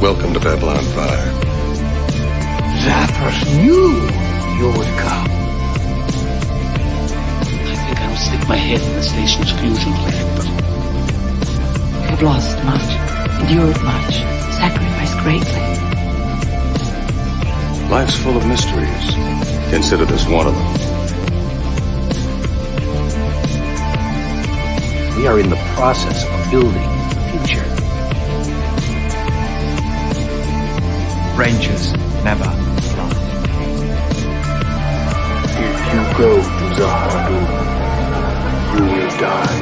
Welcome to Babylon 5. Zappers knew you would come. I think I will stick my head in the station's fusion plant, but You've lost much, endured much, sacrificed greatly. Life's full of mysteries. Consider this one of them. We are in the process of building the future. Rangers never fly. If you go to Zahadu, you will die.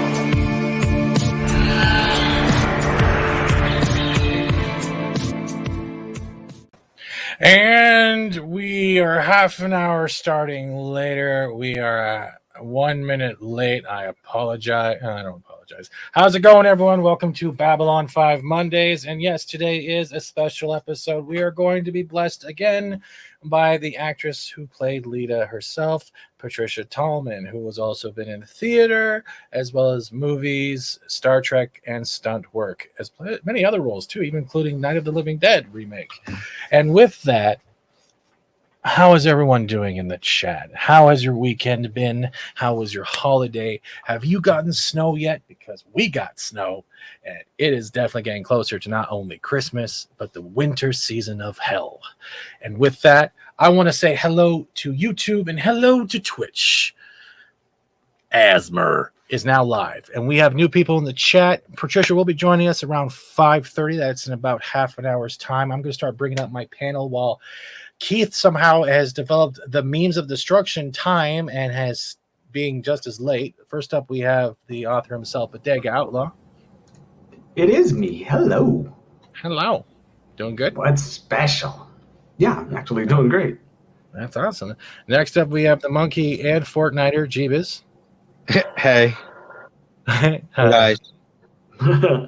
And we are half an hour starting later. We are 1 minute late. I apologize. I don't apologize. How's it going, everyone? Welcome to Babylon 5 Mondays. And yes, today is a special episode. We are going to be blessed again by the actress who played Lita herself, Patricia Tallman, who has also been in theater as well as movies, Star Trek, and stunt work, as many other roles too, even including Night of the Living Dead remake. And with that, how is everyone doing in the chat? How has your weekend been? How was your holiday? Have you gotten snow yet? Because we got snow, and it is definitely getting closer to not only Christmas, but the winter season of hell. And with that, I want to say hello to YouTube and hello to Twitch. Asmer is now live, and we have new people in the chat. Patricia will be joining us around 5:30. That's in about half an hour's time. I'm going to start bringing up my panel while Keith somehow has developed the memes of destruction time and has being just as late. First up, we have the author himself, Adega Outlaw. It is me. Hello. Hello. Doing good? What's special? Yeah, I'm actually doing great. That's awesome. Next up, we have the monkey and Fortniter, Jeebus. Hey. Hey, guys.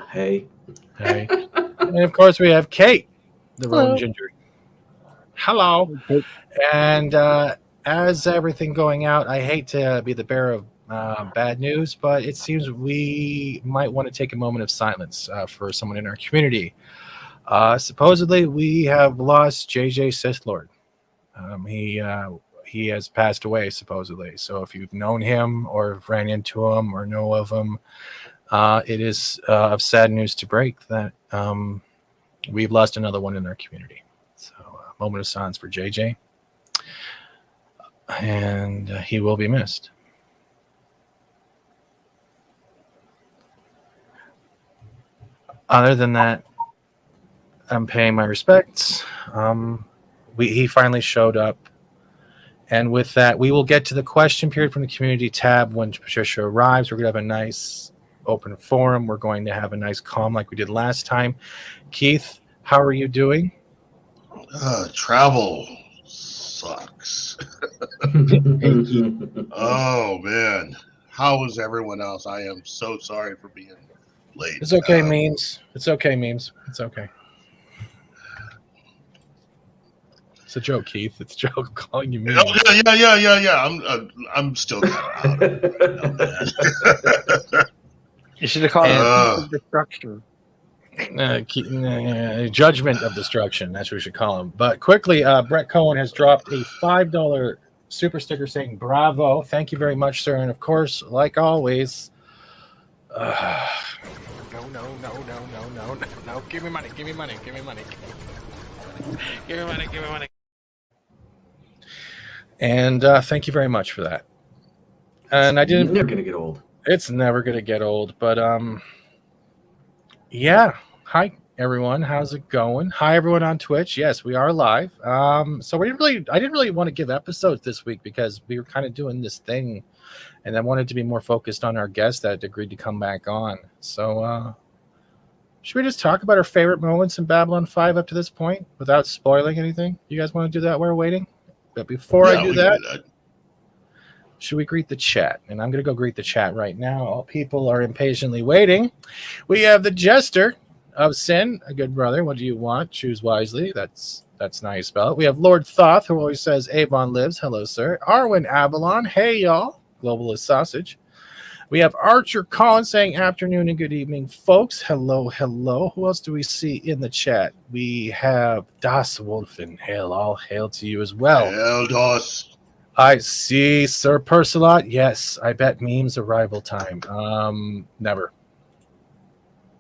Hey. Hey. And of course, we have Kate, the Roan Ginger. Hello. And as everything going out, I hate to be the bearer of bad news, but it seems we might want to take a moment of silence for someone in our community. Supposedly, we have lost JJ Sith Lord. He has passed away, supposedly. So if you've known him or ran into him or know of him, it is of sad news to break that we've lost another one in our community. Moment of silence for JJ, and he will be missed. Other than that, I'm paying my respects. He finally showed up, and with that, we will get to the question period from the community tab when Patricia arrives. We're going to have a nice open forum. We're going to have a nice calm like we did last time. Keith, how are you doing? Travel sucks. Oh man, how is everyone else? I am so sorry for being late. It's okay, memes. It's okay, memes. It's okay. It's a joke, Keith. It's a joke. I'm calling you memes. Oh, yeah. I'm still kind of out of it. You should have called it destruction. Judgment of destruction. That's what we should call him. But quickly, Brett Cohen has dropped a $5 super sticker saying bravo. Thank you very much, sir. And of course, like always, no. Give me money. And thank you very much for that. And I didn't. It's never gonna get old. It's never gonna get old. But yeah. Hi everyone. How's it going? Hi everyone on Twitch. Yes, we are live. So I didn't really want to give episodes this week because we were kind of doing this thing, and I wanted to be more focused on our guest that agreed to come back on. So should we just talk about our favorite moments in Babylon 5 up to this point without spoiling anything? You guys want to do that while we're waiting? But before I do that, should we greet the chat? And I'm going to go greet the chat right now. All people are impatiently waiting. We have the Jester of Sin, a good brother. What do you want? Choose wisely. That's how you spell it. We have Lord Thoth, who always says Avon lives. Hello, sir. Arwen Avalon. Hey, y'all. Globalist Sausage. We have Archer Collins saying afternoon and good evening, folks. Hello, hello. Who else do we see in the chat? We have Das Wolfen. Hail, all hail to you as well. Hell, Doss. I see Sir Percelot. Yes, I bet memes arrival time. Never.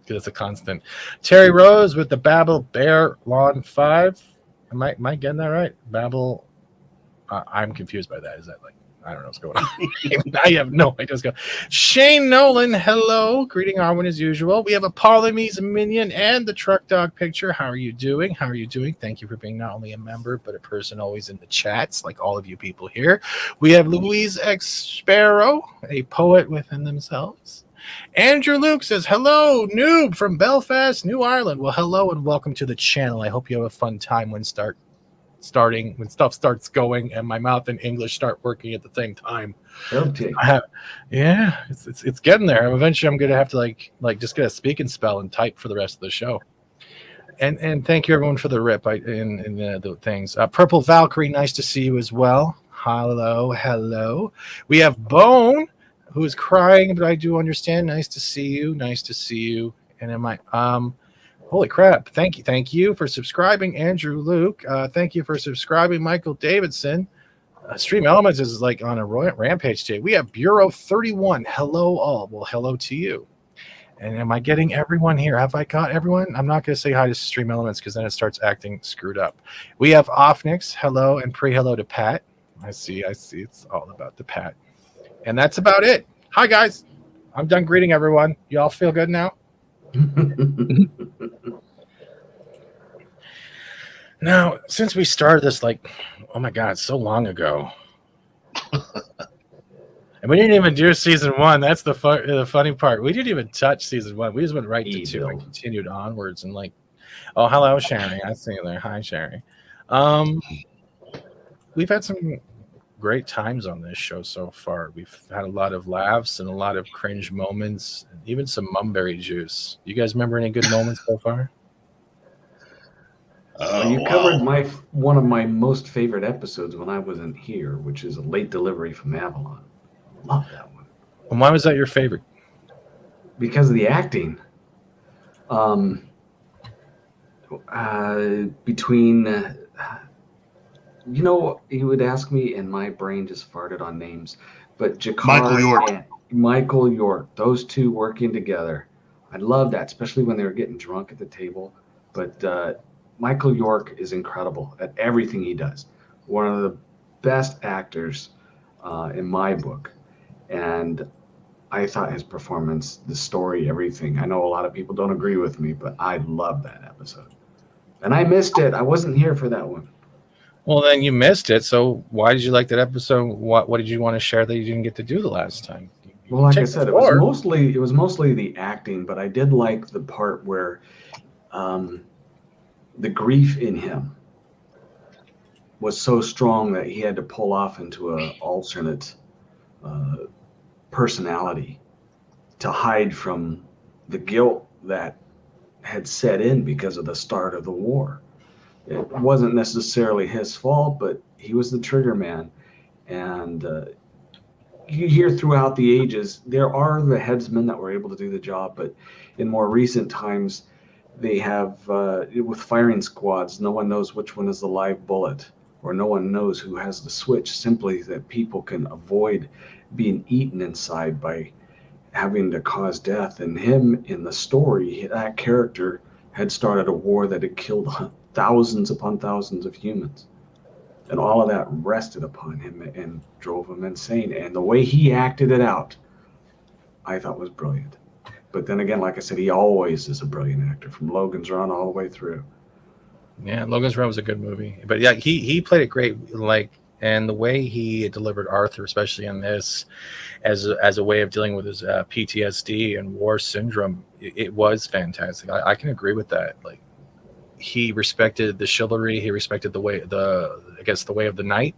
Because it's a constant. Terry Rose with the Babel Bear Lawn 5. Am I getting that right? Babel. I'm confused by that. Is that like, I don't know what's going on. I have no idea what's going on. Shane Nolan, hello. Greeting Arwen as usual. We have a Polymies minion and the truck dog picture. How are you doing? How are you doing? Thank you for being not only a member, but a person always in the chats, like all of you people here. We have Louise X Sparrow, a poet within themselves. Andrew Luke says, hello, noob from Belfast, New Ireland. Well, hello and welcome to the channel. I hope you have a fun time when stuff starts going and my mouth and English start working at the same time. Okay. Yeah, it's getting there. Eventually I'm gonna have to like just get a speak and spell and type for the rest of the show. And thank you everyone for the rip in the things. Purple Valkyrie, nice to see you as well. Hello. We have Bone, who is crying, but I do understand. Nice to see you. And am I holy crap. Thank you for subscribing, Andrew Luke. Thank you for subscribing, Michael Davidson. Stream Elements is like on a rampage today. We have Bureau 31. Hello all. Well, hello to you. And am I getting everyone here? Have I got everyone? I'm not going to say hi to Stream Elements because then it starts acting screwed up. We have Offnix. Hello, and pre-hello to Pat. I see. It's all about the Pat. And that's about it. Hi, guys. I'm done greeting everyone. You all feel good now? Now, since we started this, like, oh my God, so long ago. And we didn't even do season 1. That's the funny part. We didn't even touch season 1. We just went right to 2 and continued onwards. And like, oh, hello, Sherry. I see you there. Hi, Sherry. We've had some great times on this show so far. We've had a lot of laughs and a lot of cringe moments, and even some mumberry juice. You guys remember any good moments so far? You covered one of my most favorite episodes when I wasn't here, which is a late delivery from Avalon. Love that one. And why was that your favorite? Because of the acting. Between you would ask me, and my brain just farted on names. But Jakar and Michael York, those two working together, I love that, especially when they were getting drunk at the table. But Michael York is incredible at everything he does. One of the best actors in my book. And I thought his performance, the story, everything. I know a lot of people don't agree with me, but I love that episode. And I missed it. I wasn't here for that one. Well, then you missed it. So why did you like that episode? What did you want to share that you didn't get to do the last time? Well, like I said, it was mostly the acting, but I did like the part where the grief in him was so strong that he had to pull off into an alternate personality to hide from the guilt that had set in because of the start of the war. It wasn't necessarily his fault, but he was the trigger man. And you hear throughout the ages, there are the headsmen that were able to do the job, but in more recent times, they have, with firing squads, no one knows which one is the live bullet, or no one knows who has the switch, simply that people can avoid being eaten inside by having to cause death. And him, in the story, that character had started a war that had killed thousands upon thousands of humans. And all of that rested upon him and drove him insane. And the way he acted it out, I thought was brilliant. But then again, like I said, he always is a brilliant actor from Logan's Run all the way through. Yeah, Logan's Run was a good movie. But yeah, he played it great. Like, and the way he delivered Arthur, especially in this, as a way of dealing with his PTSD and war syndrome, it was fantastic. I can agree with that. Like, he respected the chivalry. He respected the way of the knight,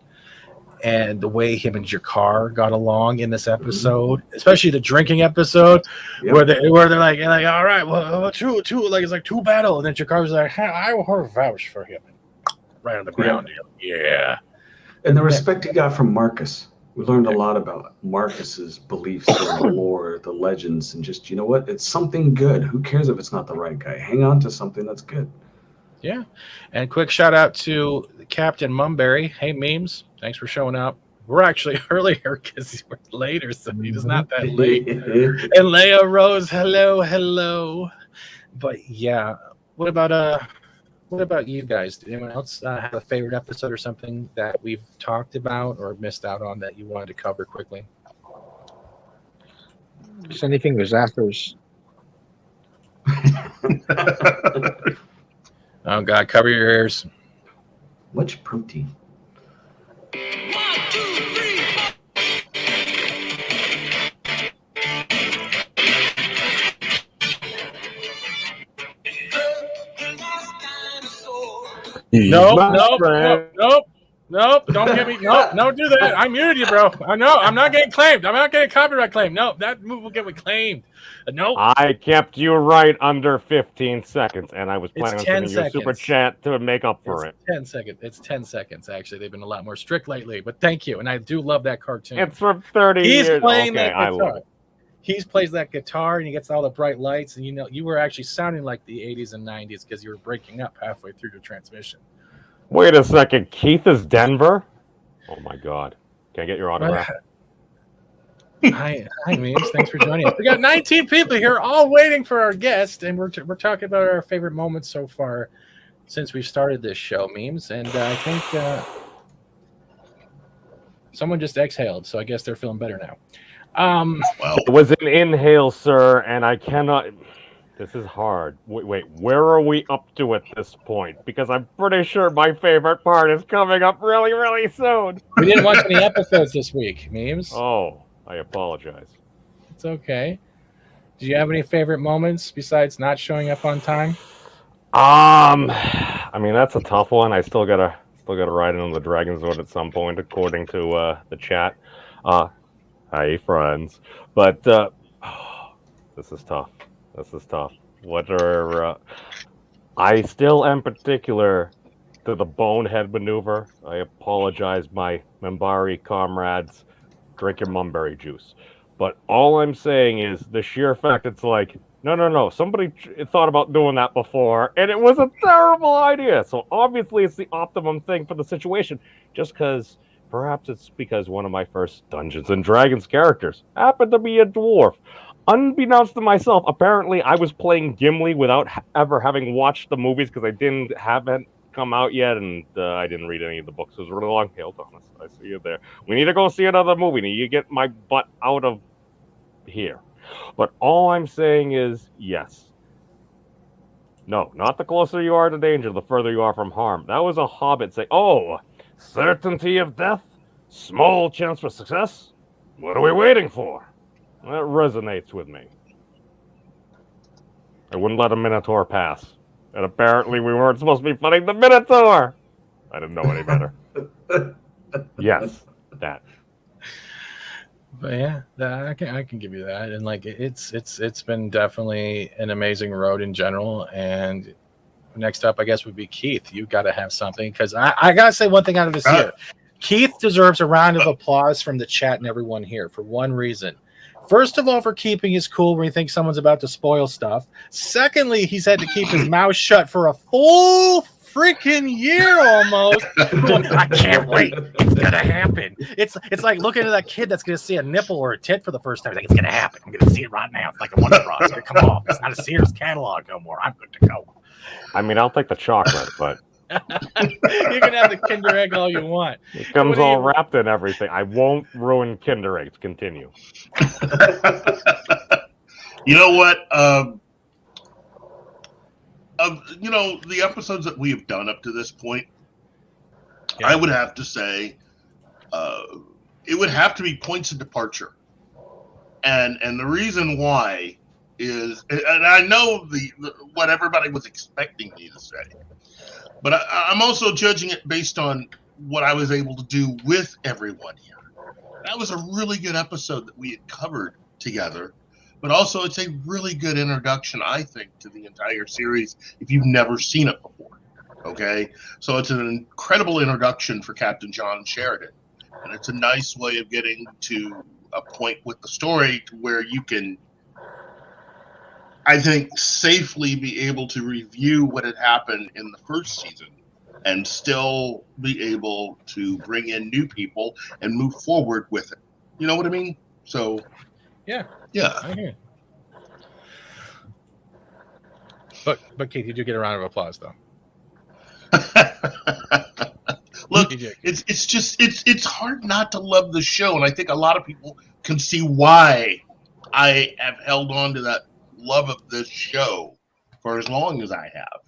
and the way him and Jakar got along in this episode, especially the drinking episode, where they're like, all right, well, two, like it's like two battle, and then Jakar was like, I will vouch for him, right on the ground. Yeah. And the respect he got from Marcus We learned a lot about Marcus's beliefs in the lore, the legends, and just, you know what? It's something good. Who cares if it's not the right guy? Hang on to something that's good. Yeah. And quick shout out to Captain Mumberry. Hey, Memes, thanks for showing up. We're actually earlier because we're later, so he's not that late. And Leia Rose, hello. But yeah, what about you guys? Did anyone else have a favorite episode or something that we've talked about or missed out on that you wanted to cover quickly? Just anything disasters. Oh God, cover your ears. Much protein. Nope. Don't get me. Nope. Don't do that. I muted you, bro. I know. I'm not getting claimed. I'm not getting copyright claim. No, that move will get me claimed. Nope. I kept you right under 15 seconds, and I was planning on sending you a super chat to make up for it. 10 seconds. It's 10 seconds, actually. They've been a lot more strict lately, but thank you. And I do love that cartoon. It's from 30 years. He's playing that I love guitar. it. He plays that guitar, and he gets all the bright lights. And, you were actually sounding like the 80s and 90s because you were breaking up halfway through the transmission. Wait a second. Keith is Denver? Oh, my God. Can I get your autograph? Hi, Memes. Thanks for joining us. We got 19 people here, all waiting for our guest, and we're talking about our favorite moments so far since we started this show, Memes. And I think someone just exhaled, so I guess they're feeling better now. It was an inhale, sir, and I cannot. This is hard. Wait, where are we up to at this point? Because I'm pretty sure my favorite part is coming up really, really soon. We didn't watch any episodes this week, Memes. Oh, I apologize. It's okay. Do you have any favorite moments besides not showing up on time? I mean, that's a tough one. I still gotta ride in on the Dragon's Sword at some point, according to the chat. Hi, friends. But this is tough. What are I still am particular to the bonehead maneuver. I apologize, my Membari comrades. Drink your Mumberry juice. But all I'm saying is the sheer fact it's like, no. Somebody thought about doing that before, and it was a terrible idea. So obviously it's the optimum thing for the situation. Just because, perhaps it's because one of my first Dungeons & Dragons characters happened to be a dwarf. Unbeknownst to myself, apparently I was playing Gimli without ever having watched the movies because I haven't come out yet, and I didn't read any of the books. It was really long. Hail Thomas, I see you there. We need to go see another movie. Need to get my butt out of here. But all I'm saying is, yes. No, not the closer you are to danger, the further you are from harm. That was a Hobbit saying, oh, certainty of death, small chance for success. What are we waiting for? That resonates with me. I wouldn't let a Minotaur pass. And apparently we weren't supposed to be fighting the Minotaur. I didn't know any better. Yes, that. But yeah, I can give you that. And like it's been definitely an amazing road in general. And next up, I guess, would be Keith. You got to have something, because I got to say one thing out of this year. Keith deserves a round of applause from the chat and everyone here for one reason. First of all, for keeping his cool when he thinks someone's about to spoil stuff. Secondly, he's had to keep his mouth shut for a full freaking year almost. I can't wait. It's gonna happen. It's like looking at that kid that's gonna see a nipple or a tit for the first time. Like, it's gonna happen. I'm gonna see it right now. It's like a Wonder Bra. It's gonna come off. It's not a Sears catalog no more. I'm good to go. I mean, I'll take the chocolate, but you can have the Kinder Egg all you want. It comes all wrapped in everything. I won't ruin Kinder Eggs. Continue. You know what? The episodes that we have done up to this point, I would have to say it would have to be points of departure. And the reason why is, and I know what everybody was expecting me to say, but I'm also judging it based on what I was able to do with everyone here. That was a really good episode that we had covered together, but also it's a really good introduction, I think, to the entire series if you've never seen it before. Okay, so it's an incredible introduction for Captain John Sheridan, And it's a nice way of getting to a point with the story to where you can, I think, safely be able to review what had happened in the first season and still be able to bring in new people and move forward with it. You know what I mean? So, yeah. Yeah. But Keith, you do get a round of applause, though. Look, it's hard not to love the show, and I think a lot of people can see why I have held on to that love of this show for as long as I have.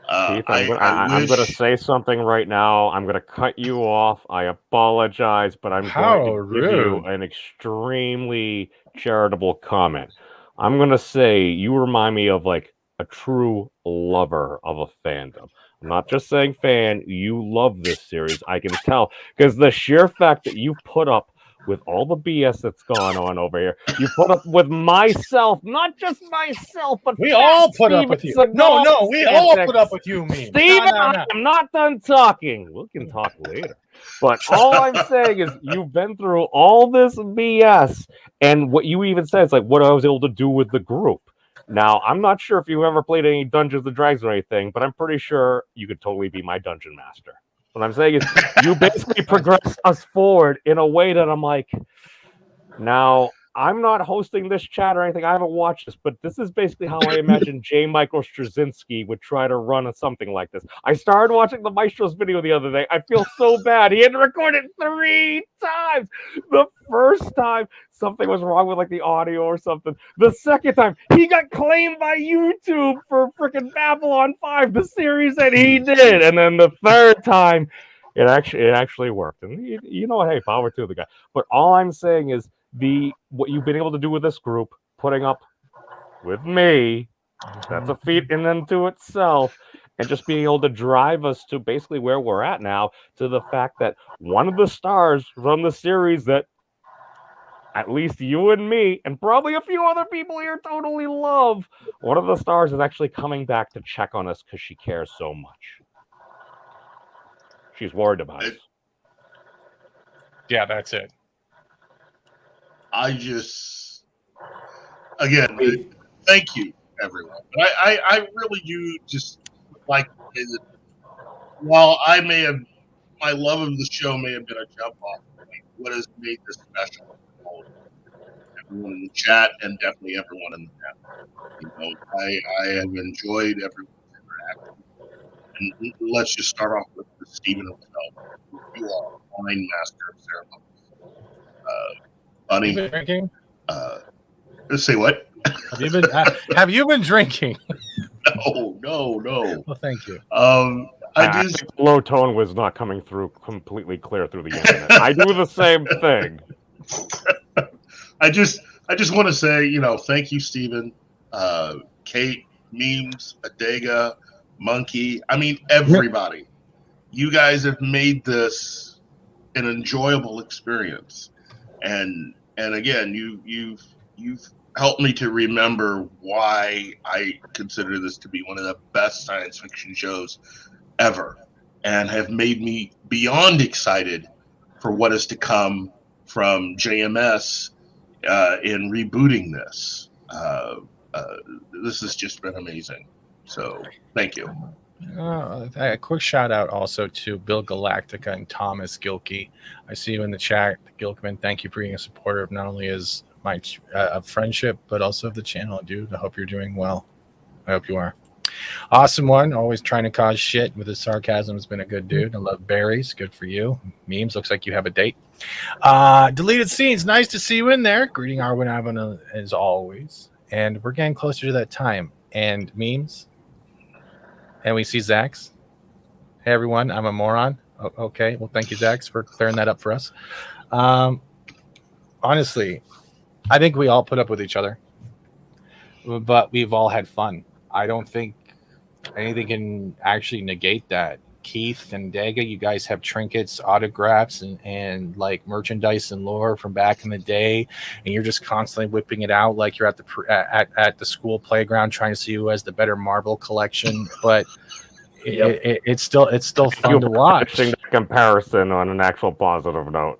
Keith, I'm going to say something right now. I'm going to cut you off. I apologize, but I'm going to give you an extremely charitable comment. I'm going to say you remind me of like a true lover of a fandom. I'm not just saying fan. You love this series. I can tell because the sheer fact that you put up with all the BS that's gone on over here. You put up with myself, not just myself, but we all put up with you. No, we all put up with you, me. Steven, I'm not done talking. We can talk later. But all I'm saying is you've been through all this BS, and what you even said is like what I was able to do with the group. Now, I'm not sure if you ever played any Dungeons and Dragons or anything, but I'm pretty sure you could totally be my dungeon master. What I'm saying is you basically progress us forward in a way that I'm like, now, I'm not hosting this chat or anything. I haven't watched this, but this is basically how I imagine J. Michael Straczynski would try to run something like this. I started watching the Maestro's video the other day. I feel so bad. He had to record it 3 times. The first time, something was wrong with like the audio or something. The second time, he got claimed by YouTube for freaking Babylon 5, the series that he did. And then the third time, it actually worked. And you know what? Hey, power to the guy. But all I'm saying is, what you've been able to do with this group, putting up with me, that's a feat in and to itself, and just being able to drive us to basically where we're at now, to the fact that one of the stars from the series that at least you and me, and probably a few other people here totally love, one of the stars is actually coming back to check on us because she cares so much. She's worried about us. Yeah, that's it. Again, thank you, everyone. But I really do just like to say that while my love of the show may have been a jump off point, what has made this special? Everyone in the chat and definitely everyone in the panel. I have enjoyed everyone's interaction. And let's just start off with Stephen himself. You are a fine master of ceremonies. Bunny, have you been drinking? Say what? Have you been drinking? No. Well, thank you. I just low tone was not coming through completely clear through the internet. I do the same thing. I just want to say, thank you, Stephen, Kate, Memes, Adega, Monkey. I mean, everybody. You guys have made this an enjoyable experience, and again, you've helped me to remember why I consider this to be one of the best science fiction shows ever, and have made me beyond excited for what is to come from JMS in rebooting this. This has just been amazing. So thank you. A quick shout out also to Bill Galactica and Thomas Gilkey. I see you in the chat, Gilkman. Thank you for being a supporter of not only as my friendship, but also of the channel, dude. I hope you're doing well. I hope you are. Awesome one. Always trying to cause shit with his sarcasm. Has been a good dude. I love berries. Good for you. Memes. Looks like you have a date. Deleted scenes. Nice to see you in there. Greeting Arwen Avon as always. And we're getting closer to that time. And memes. And we see Zax. Hey everyone, I'm a moron. Okay, well thank you, Zax, for clearing that up for us. Honestly, I think we all put up with each other, but we've all had fun. I don't think anything can actually negate that. Keith and Dega, you guys have trinkets, autographs, and like merchandise and lore from back in the day, and you're just constantly whipping it out like you're at the school playground trying to see who has the better marble collection. But it's still fun to watch. The comparison on an actual positive note.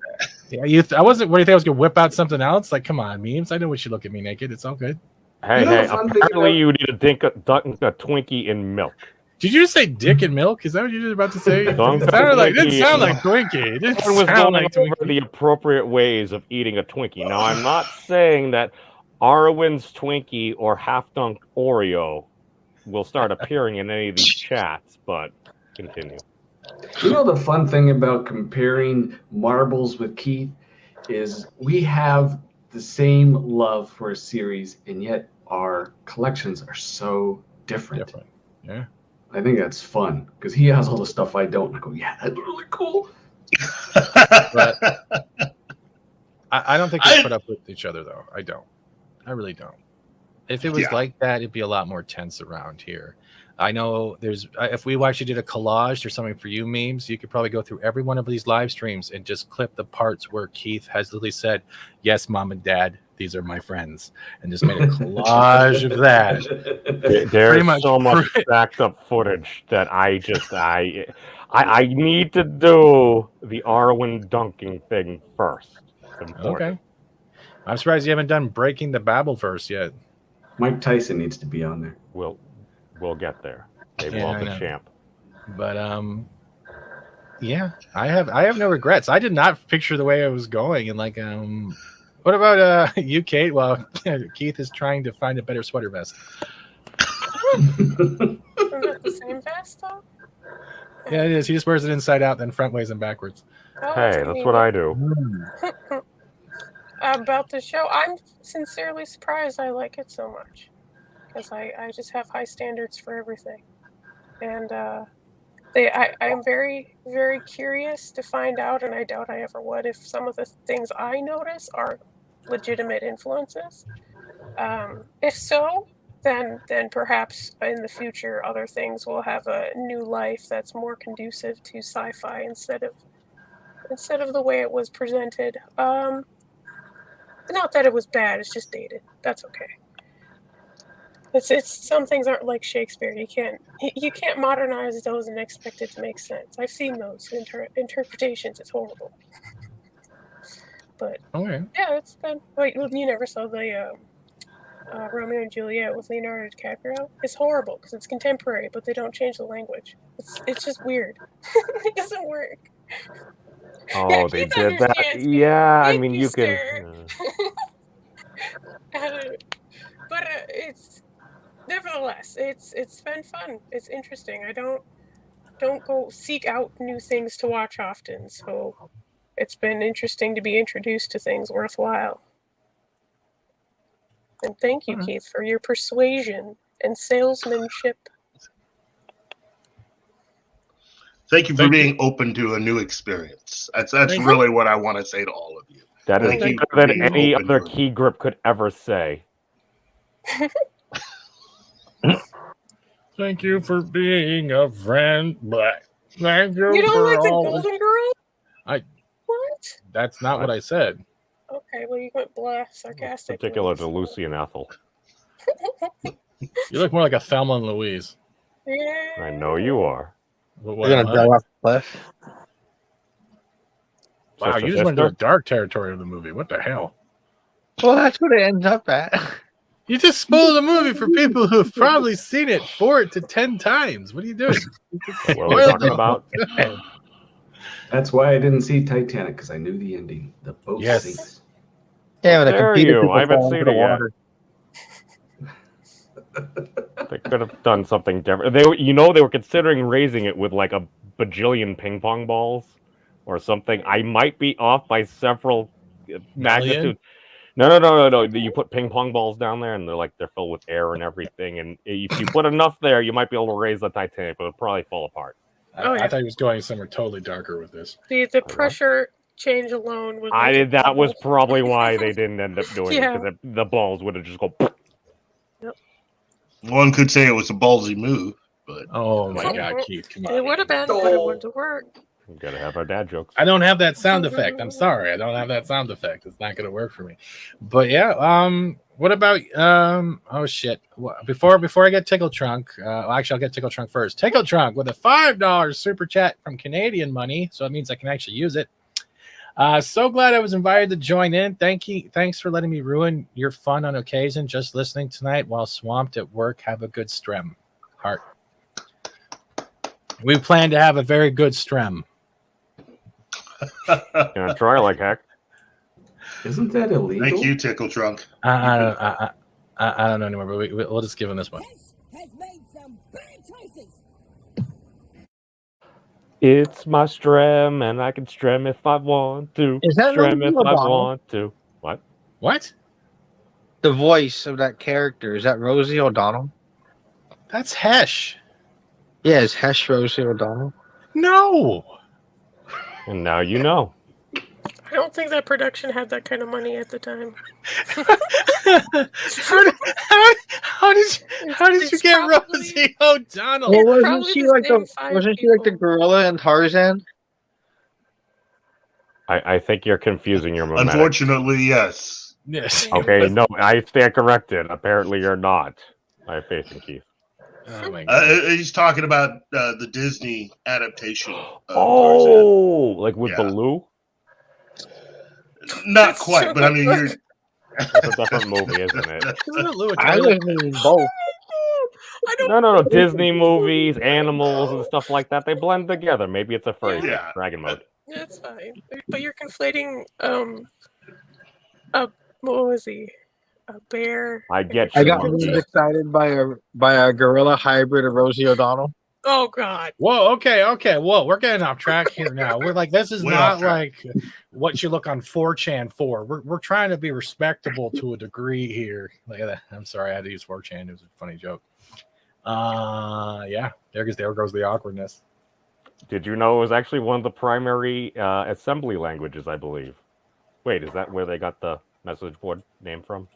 Yeah, I wasn't. What do you think I was gonna whip out something else? Like, come on, memes. I know we should look at me naked. It's all good. Hey, apparently you need to dunk a Twinkie in milk. Did you just say dick and milk? Is that what you were about to say? It didn't sound like Twinkie. It didn't was sound going like over Twinkie. the appropriate ways of eating a Twinkie. Now, I'm not saying that Arwen's Twinkie or Half Dunk Oreo will start appearing in any of these chats, but continue. You know, the fun thing about comparing marbles with Keith is we have the same love for a series, and yet our collections are so different. Yeah. I think that's fun because he has all the stuff I don't. I go, yeah, that's really cool. But I don't think they put up with each other, though. I don't. I really don't. If it was like that, it'd be a lot more tense around here. I know if we actually did a collage or something for you memes, you could probably go through every one of these live streams and just clip the parts where Keith has literally said, yes, mom and dad, these are my friends, and just made a collage of that. There's so much stacked up footage that I need to do the Arwen dunking thing first. Okay. I'm surprised you haven't done Breaking the Babbleverse yet. Mike Tyson needs to be on there. We'll get there. Maybe we'll have the champ. But yeah, I have no regrets. I did not picture the way I was going, and like what about you, Kate? Well, Keith is trying to find a better sweater vest. Isn't it the same vest though? Yeah, it is. He just wears it inside out, then front ways and backwards. Oh, hey, that's what I do. About the show, I'm sincerely surprised I like it so much. Because I just have high standards for everything. And I am very, very curious to find out, and I doubt I ever would, if some of the things I notice are legitimate influences. If so, then perhaps in the future other things will have a new life that's more conducive to sci-fi instead of the way it was presented. Not that it was bad, it's just dated. That's okay. It's some things aren't like Shakespeare. You can't modernize those and expect it to make sense. I've seen those interpretations. It's horrible. But yeah, it's been. Wait, you never saw the Romeo and Juliet with Leonardo DiCaprio? It's horrible because it's contemporary, but they don't change the language. It's just weird. It doesn't work. Oh, yeah, they did that. Yeah, I mean, you can. But it's nevertheless, it's been fun. It's interesting. I don't go seek out new things to watch often, so it's been interesting to be introduced to things worthwhile. And thank you, Keith, for your persuasion and salesmanship. Thank you for being open to a new experience. That's really what I want to say to all of you. That is better than any other key grip could ever say. Thank you for being a friend. Thank you. You don't like the all Golden Girl? What? That's not what I said. Okay, well you went blah sarcastic. Particular to Lucy and Ethel. You look more like a Thelma and Louise. Yeah. I know you are. You're gonna dive off the cliff. Wow, you just went to a dark territory of the movie. What the hell? Well, that's what it ends up at. You just spoiled the movie for people who have probably seen it 4 to 10 times. What are you doing? What are we talking about? That's why I didn't see Titanic, because I knew the ending. The boat sinks. Yeah, when There you. I haven't seen it yet. They could have done something different. They were considering raising it with like a bajillion ping pong balls or something. I might be off by several magnitude. No. You put ping pong balls down there, and they're filled with air and everything. And if you put enough there, you might be able to raise the Titanic, but it'll probably fall apart. I thought he was going somewhere totally darker with this. The pressure change alone was. That was probably why they didn't end up doing it, because the balls would have just go. Yep. One could say it was a ballsy move, but oh my God, Keith, come on! It would have been, but it wouldn't work. We gotta have our dad jokes. I don't have that sound effect. I'm sorry, I don't have that sound effect. It's not gonna work for me. But yeah, what about oh shit! Before I get Tickle Trunk, actually I'll get Tickle Trunk first. Tickle Trunk with a $5 super chat from Canadian money, so it means I can actually use it. So glad I was invited to join in. Thanks for letting me ruin your fun on occasion. Just listening tonight while swamped at work. Have a good strem. Heart. We plan to have a very good strem. Gonna try like heck. Isn't that illegal? Thank you, Tickle Trunk. I don't know anymore, but we'll just give him this one. Has made some bad choices. It's my strem, and I can strem if I want to. Is that strem if I O'Donnell? want to? What? What? The voice of that character, is that Rosie O'Donnell? That's Hesh. Yeah, is Hesh Rosie O'Donnell? No. And now you know. I don't think that production had that kind of money at the time. How did you get Rosie O'Donnell? Well, Probably wasn't she like the gorilla in Tarzan? I think you're confusing your momentum. Unfortunately, yes. Yes. Okay, no, I stand corrected. Apparently, you're not. I have faith in Keith. Oh my God. He's talking about the Disney adaptation. Of Oh, like with Yeah. Baloo? Not quite, but I mean, you're. That's a different movie, isn't it? I was meaning both. No. Disney movies, animals, and stuff like that. They blend together. Maybe it's a phrase. Yeah. Dragon mode. That's fine. But you're conflating what was he? A bear. I get I you. got Monkey. really excited by a gorilla hybrid of Rosie O'Donnell. Oh God. Whoa, okay. Whoa, we're getting off track here now. We're like, this is Way not off track. like what you look on 4chan for. We're trying to be respectable to a degree here. Look at that. I'm sorry, I had to use 4chan. It was a funny joke. Yeah, there goes the awkwardness. Did you know it was actually one of the primary assembly languages, I believe? Wait, is that where they got the message board name from?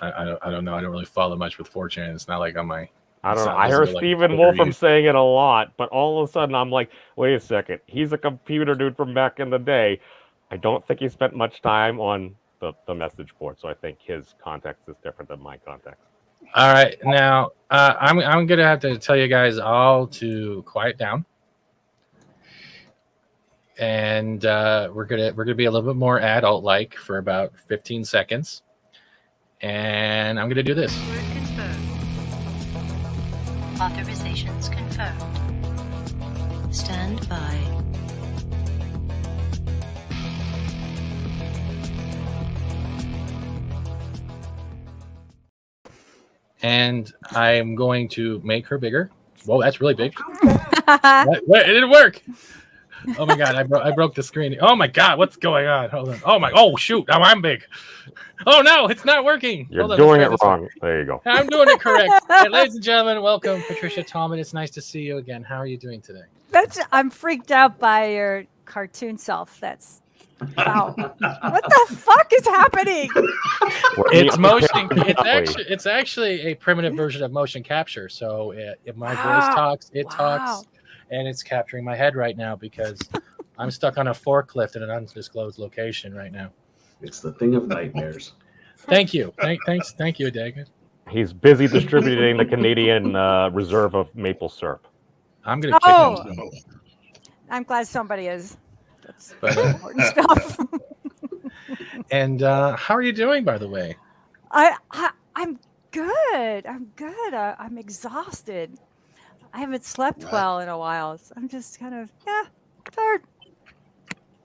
I don't know. I don't really follow much with 4chan. It's not like on my. I don't know. Sounds I heard like Stephen Wolfram saying it a lot, but all of a sudden I'm like, wait a second. He's a computer dude from back in the day. I don't think he spent much time on the message board, so I think his context is different than my context. All right, now I'm gonna have to tell you guys all to quiet down, and we're gonna be a little bit more adult-like for about 15 seconds, and I'm gonna do this. Authorizations confirmed. Stand by. And I am going to make her bigger. Whoa, that's really big. What? It didn't work. Oh my God, I broke the screen. Oh my God, what's going on? Hold on. Oh shoot, now I'm big. Oh no, it's not working. You're Hold on, doing let's it try wrong. this There you go. one. I'm doing it correct. Hey, ladies and gentlemen, welcome, Patricia Tallman. It's nice to see you again. How are you doing today? I'm freaked out by your cartoon self. That's wow. What the fuck is happening? It's motion. It's actually a primitive version of motion capture. So if my voice talks, it talks, and it's capturing my head right now because I'm stuck on a forklift in an undisclosed location right now. It's the thing of nightmares. Thank you. Thank you, David. He's busy distributing the Canadian reserve of maple syrup. I'm gonna kick him. I'm glad somebody is. That's But, important stuff. And how are you doing, by the way? I'm good. I'm exhausted. I haven't slept well in a while. So I'm just kind of tired.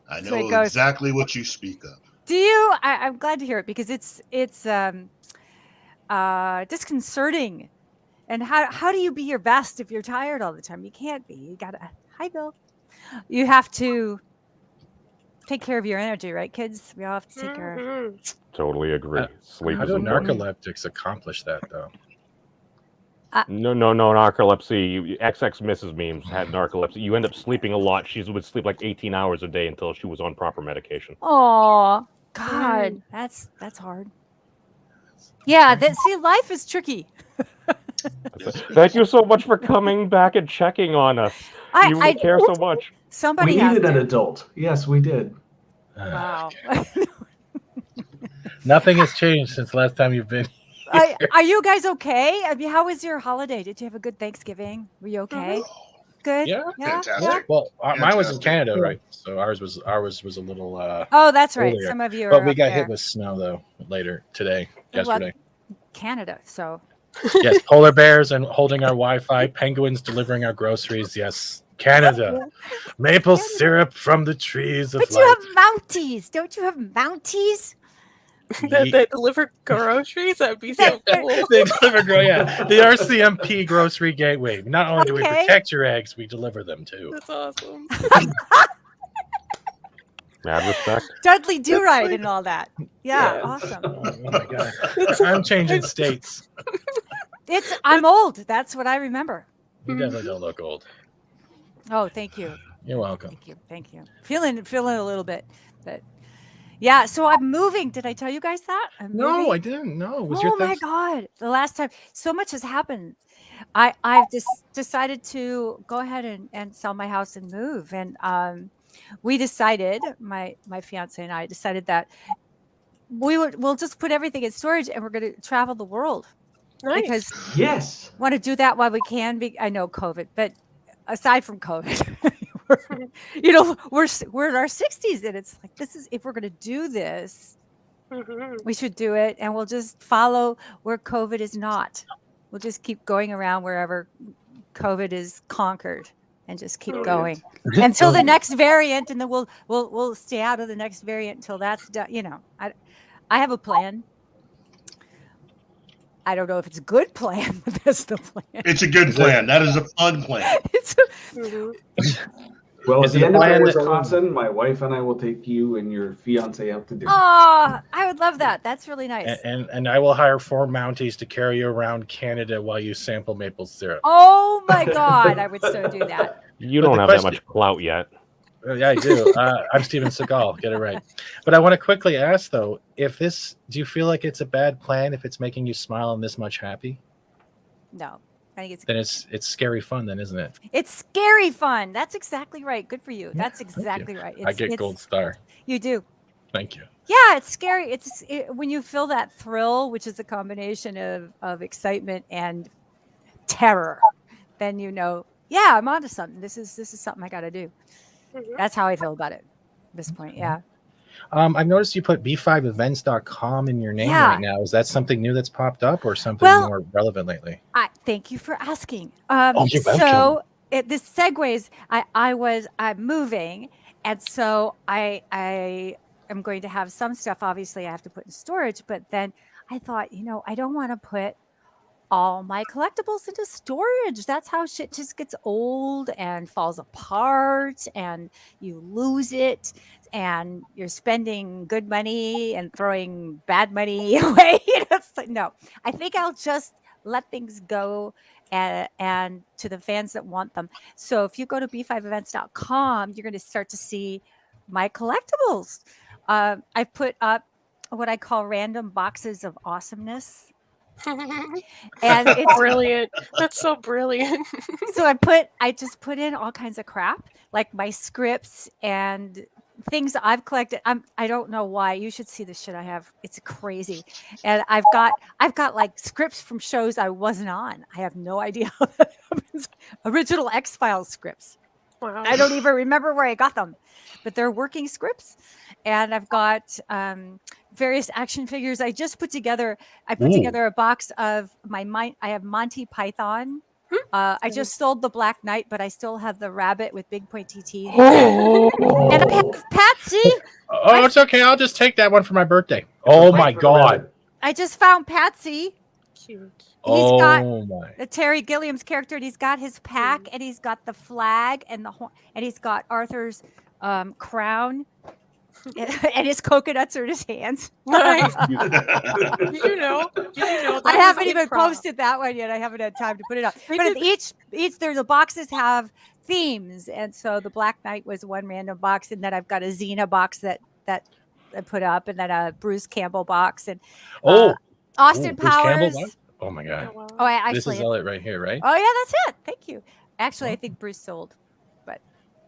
I That's the way it know goes. exactly what you speak of. Do you? I'm glad to hear it because it's disconcerting. And how do you be your best if you're tired all the time? You can't be. You gotta. Hi, Bill. You have to take care of your energy, right, kids? We all have to take care of. Totally agree. Sleep How is do important. narcoleptics accomplish that, though? No, narcolepsy. XX Mrs. Memes had narcolepsy. You end up sleeping a lot. She would sleep like 18 hours a day until she was on proper medication. Oh God, that's hard. Yeah, life is tricky. Thank you so much for coming back and checking on us. You care so much. Somebody we has needed to. an adult. Yes, we did. Wow. Nothing has changed since last time you've been. Are you guys okay? I mean, how was your holiday? Did you have a good Thanksgiving? Were you okay? Good. Yeah. Fantastic. Well, mine was in Fantastic. Canada, right? So ours was a little. Oh, that's right. earlier. Some of you are. But we up got there. hit with snow though later today, yesterday. Canada. So. Yes, polar bears and holding our Wi-Fi, penguins delivering our groceries. Yes, Canada. Maple syrup from the trees of But life. you have Mounties. Don't you have Mounties? that deliver groceries? That'd be so cool. They deliver, yeah. The RCMP grocery gateway. Not only do we protect your eggs, we deliver them too. That's awesome. Mad respect. Dudley Do-Right and all that. Yeah, awesome. Oh my god. I'm changing states. I'm old. That's what I remember. You definitely don't look old. Oh, thank you. You're welcome. Thank you. Feeling a little bit, but yeah. So I'm moving. Did I tell you guys that? No, I didn't. No. Oh my god! The last time, so much has happened. I've just decided to go ahead and sell my house and move, and we decided, my fiance and I decided that we'll just put everything in storage and we're going to travel the world. Nice. Because Yes. want to do that while we can. I know COVID, but aside from COVID, we're in our 60s, and it's like, if we're going to do this, we should do it, and we'll just follow where COVID is not. We'll just keep going around wherever COVID is conquered, and just keep going until the next variant, and then we'll stay out of the next variant until that's done. I have a plan. I don't know if it's a good plan, but that's the plan. It's a good plan. That is a fun plan. Well, at Is it the a end of plan that- Wisconsin, my wife and I will take you and your fiance out to dinner. Oh, I would love that. That's really nice. And I will hire 4 Mounties to carry you around Canada while you sample maple syrup. Oh my God, I would so do that. You don't have that much clout yet. Yeah, I do. I'm Steven Seagal. Get it right. But I want to quickly ask, though, do you feel like it's a bad plan if it's making you smile and this much happy? No, I think it's. Then it's scary fun, then, isn't it? It's scary fun. That's exactly right. Good for you. That's exactly right. I get gold star. You do. Thank you. Yeah, it's scary. When you feel that thrill, which is a combination of excitement and terror, then yeah, I'm onto something. This is something I got to do. That's how I feel about it at this point. Yeah. I've noticed you put b5events.com in your name right now. Is that something new that's popped up or something more relevant lately? Thank you for asking. You're welcome. So this segues. I'm moving, and so I am going to have some stuff. Obviously, I have to put in storage. But then I thought, I don't want to put all my collectibles into storage. That's how shit just gets old and falls apart, and you lose it, and you're spending good money and throwing bad money away. It's like, no, I think I'll just let things go and to the fans that want them. So if you go to b5events.com, you're going to start to see my collectibles. I've put up what I call random boxes of awesomeness. And it's brilliant. That's so brilliant. So I just put in all kinds of crap, like my scripts and things that I've collected. I don't know why. You should see the shit I have. It's crazy. And I've got like scripts from shows I wasn't on. I have no idea how that happens. Original X-Files scripts. Wow. I don't even remember where I got them, but they're working scripts. And I've got various action figures. I put together a box of I have Monty Python. I just sold the Black Knight, but I still have the rabbit with big pointy teeth. And I have Patsy. Oh, it's okay. I'll just take that one for my birthday. Oh my God. I just found Patsy. Cute. He's got my. the Terry Gilliam's character, and he's got his pack, and he's got the flag and the horn, and he's got Arthur's crown, and his coconuts are in his hands. Nice. Did you know? I haven't even posted that one yet. I haven't had time to put it up. But each the boxes have themes, and so the Black Knight was one random box, and then I've got a Xena box that I put up, and then a Bruce Campbell box, and Austin Powers. Oh my God. Oh, I actually. This is all it right here, right? Oh yeah, that's it. Thank you. Actually, I think Bruce sold, but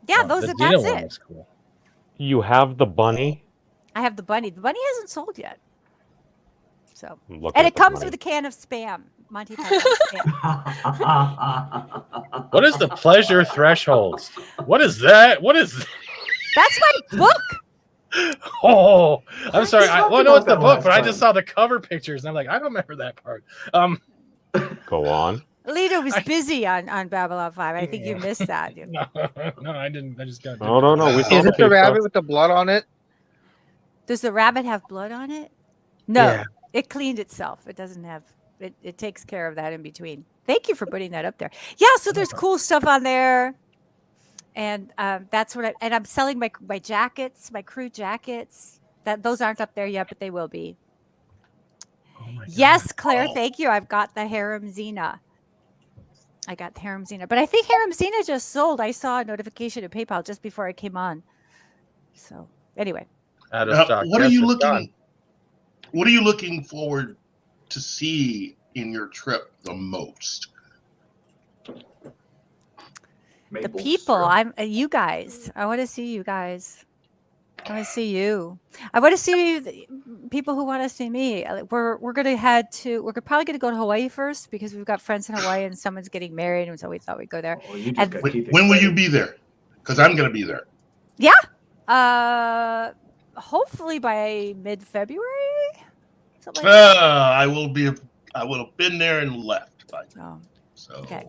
yeah, that's it. Is cool. You have the bunny? I have the bunny. The bunny hasn't sold yet. So, Looking and at it the comes money. with a can of Spam. Monty Python Spam. What is the pleasure thresholds? What is that? What is? That's my book. Oh, I'm sorry. I know it's the that book, last but I time. just saw the cover pictures, and I'm like, I don't remember that part. Go on. Lito was busy on Babylon 5. I think you missed that. No, I didn't. I just got. No. We saw Is the it the pizza. rabbit with the blood on it? Does the rabbit have blood on it? No, Yeah. it cleaned itself. It doesn't have. It takes care of that in between. Thank you for putting that up there. Yeah, so there's cool stuff on there, and that's what I'm selling my jackets, my crew jackets. Those aren't up there yet, but they will be. Oh my God. Yes, Claire, thank you. I've got the Harem Xena. I got the Harem Xena, but I think Harem Xena just sold. I saw a notification at PayPal just before I came on. So anyway, Out of stock. What are Yes, you it's looking? gone. What are you looking forward to see in your trip the most? the people. You guys. I want to see you guys. I want to see you. I want to see the people who want to see me. We're gonna head to. We're probably gonna go to Hawaii first because we've got friends in Hawaii and someone's getting married, and so we thought we'd go there. Oh, you just And- got Keith When will you excited. be there? Because I'm going to be there. Yeah. Hopefully by mid-February. Something like I will have been there and left by that. Oh, so. okay.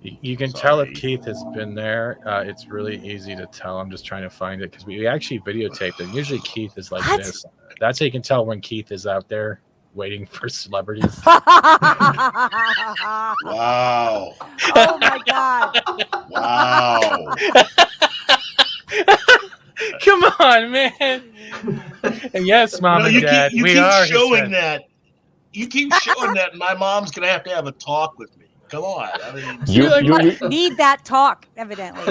You can tell if Sorry. Keith has been there. It's really easy to tell. I'm just trying to find it because we actually videotaped it. Usually Keith is like What? this. That's how you can tell when Keith is out there waiting for celebrities. Wow! Oh my God. Wow! Come on, man. And yes, mom and dad, you we keep are his showing friends. that. You keep showing that, and my mom's gonna have a talk with me. Come on, I mean, You Need that talk, evidently.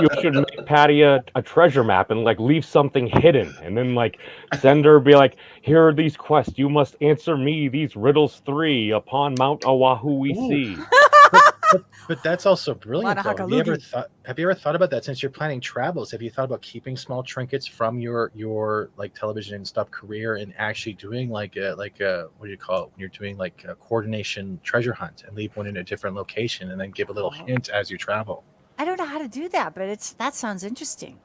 you should make Patty a treasure map and like leave something hidden, and then like send her be like, here are these quests. You must answer me these riddles 3 upon Mount Oahu we Ooh. see. But that's also brilliant. Though. Have you ever Wanahakalugi. thought about that since you're planning travels? Have you thought about keeping small trinkets from your like television and stuff career and actually doing like a what do you call it when you're doing like a coordination treasure hunt and leave one in a different location and then give a little hint as you travel? I don't know how to do that, but that sounds interesting.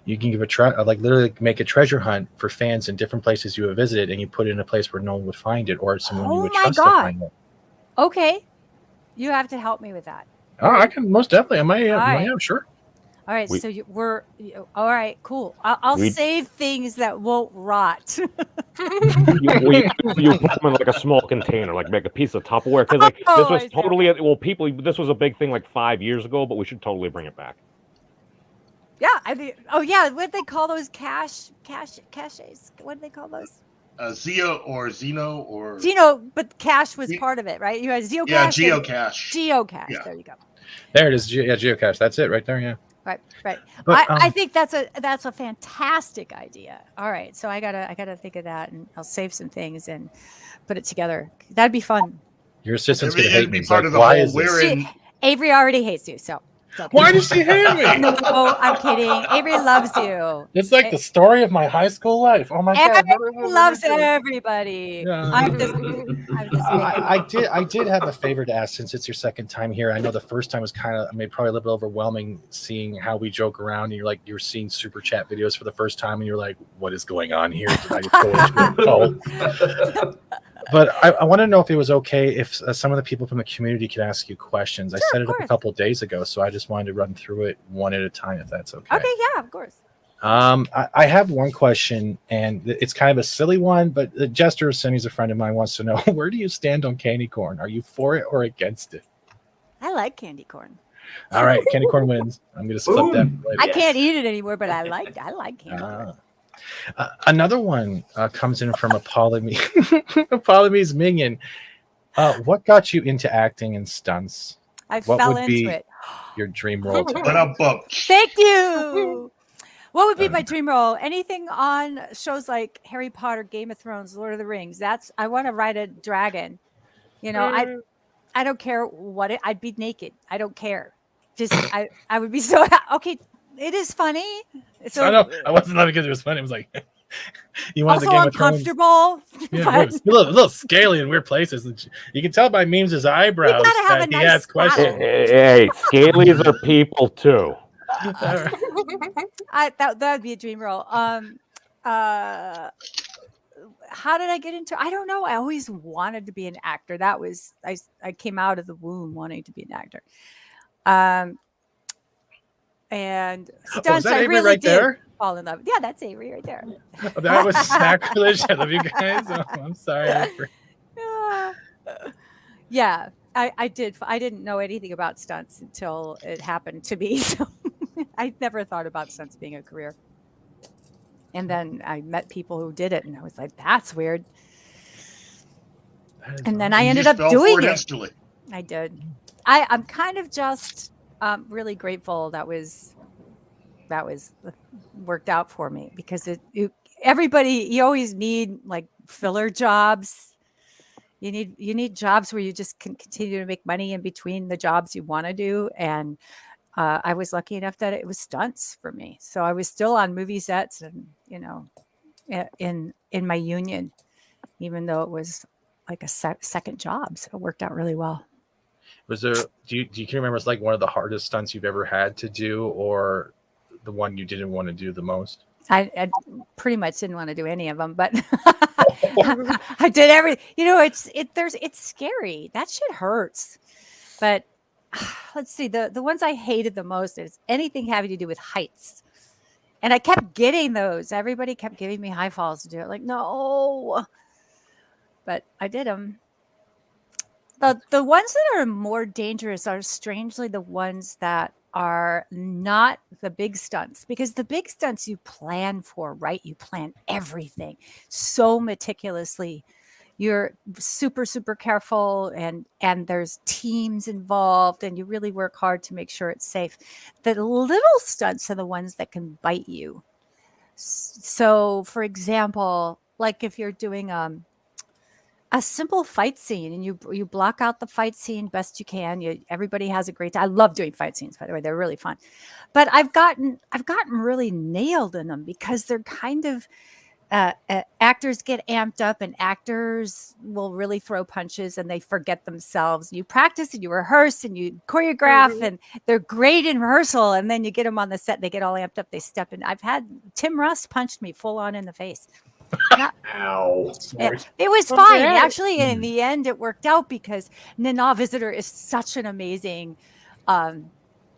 You can give literally make a treasure hunt for fans in different places you have visited, and you put it in a place where no one would find it or someone you Oh would my trust to God. find it. Okay. You have to help me with that. Oh, I can most definitely. I might, right. yeah, sure. All right. We- All right. Cool. I'll We- save things that won't rot. you put them in like a small container, like make a piece of Tupperware. Because like Oh, this was I see. totally this was a big thing like 5 years ago, but we should totally bring it back. Yeah. I think. Oh yeah. What do they call those caches? What do they call those? Zio or Zeno or But cache was part of it, right? You had geocache. yeah, and- geocache. Geocache. Yeah. There you go. There it is. Yeah, geocache. That's it right there. Yeah. Right. But, I think that's a fantastic idea. All right, so I gotta think of that, and I'll save some things and put it together. That'd be fun. Your assistant's It'd gonna hate be me. He's part like, of the why whole is this? wearing. Avery already hates you, so. Why does she hate me? No, I'm kidding. Avery loves you. It's like the story of my high school life. Oh my god! Everybody loves everybody. Yeah. I'm just I did have a favor to ask since it's your second time here. I know the first time was kind of probably a little bit overwhelming seeing how we joke around. And you're seeing super chat videos for the first time and you're like, what is going on here? Did I just go into a cult? But I want to know if it was okay if some of the people from the community could ask you questions. I set it up a couple of days ago, so I just wanted to run through it one at a time, if that's okay. Okay, yeah, of course. I have one question, and it's kind of a silly one, but Jester Seni's a friend of mine, wants to know, where do you stand on candy corn? Are you for it or against it? I like candy corn. All right, candy corn wins. I'm going to split that. Later. I can't eat it anymore, but I like candy corn. Another one comes in from a Polymese minion. What got you into acting and stunts? What fell into be it. Your dream role? Thank you. What would be my dream role? Anything on shows like Harry Potter, Game of Thrones, Lord of the Rings. I want to ride a dragon. I don't care what I'd be naked. I don't care. Just I would be so okay. It is funny. So I know I wasn't laughing because it was funny. It was like You wanted Also the Game of Thrones. uncomfortable. Yeah, but it's a little scaly in weird places. And you can tell by Memes' eyebrows You gotta have that a he nice has questions. Hey, scalies are people too. that would be a dream role. How did I get into? I don't know. I always wanted to be an actor. That was I came out of the womb wanting to be an actor. And stunts, that I Avery really right did there? fall in love. Yeah, that's Avery right there. That was sacrilege. I love you guys. Oh, I'm sorry. Yeah, I did. I didn't know anything about stunts until it happened to me. So I never thought about stunts being a career. And then I met people who did it, and I was like, "That's weird." And then I ended up doing it. Instantly. I did. I'm kind of just really grateful that was worked out for me, because everybody, you always need like filler jobs. You need jobs where you just can continue to make money in between the jobs you want to do. And I was lucky enough that it was stunts for me. So I was still on movie sets and, in my union, even though it was like a second job. So it worked out really well. Was there, do you remember it's like one of the hardest stunts you've ever had to do, or the one you didn't want to do the most? I pretty much didn't want to do any of them, but I did every, it's scary. That shit hurts. But let's see, the ones I hated the most is anything having to do with heights. And I kept getting those. Everybody kept giving me high falls to do it. Like, no. But I did them. The ones that are more dangerous are strangely the ones that are not the big stunts, because the big stunts you plan for, right? You plan everything so meticulously. You're super, super careful, and there's teams involved, and you really work hard to make sure it's safe. The little stunts are the ones that can bite you. So, for example, like if you're doing a simple fight scene, and you block out the fight scene best you can. Everybody has a great time. I love doing fight scenes, by the way. They're really fun. But I've gotten really nailed in them, because they're kind of actors get amped up, and actors will really throw punches and they forget themselves. You practice and you rehearse and you choreograph, and they're great in rehearsal, and then you get them on the set, they get all amped up, they step in. I've had Tim Russ punched me full on in the face. Ow. It was fine. Actually, in the end, it worked out, because Nana Visitor is such an amazing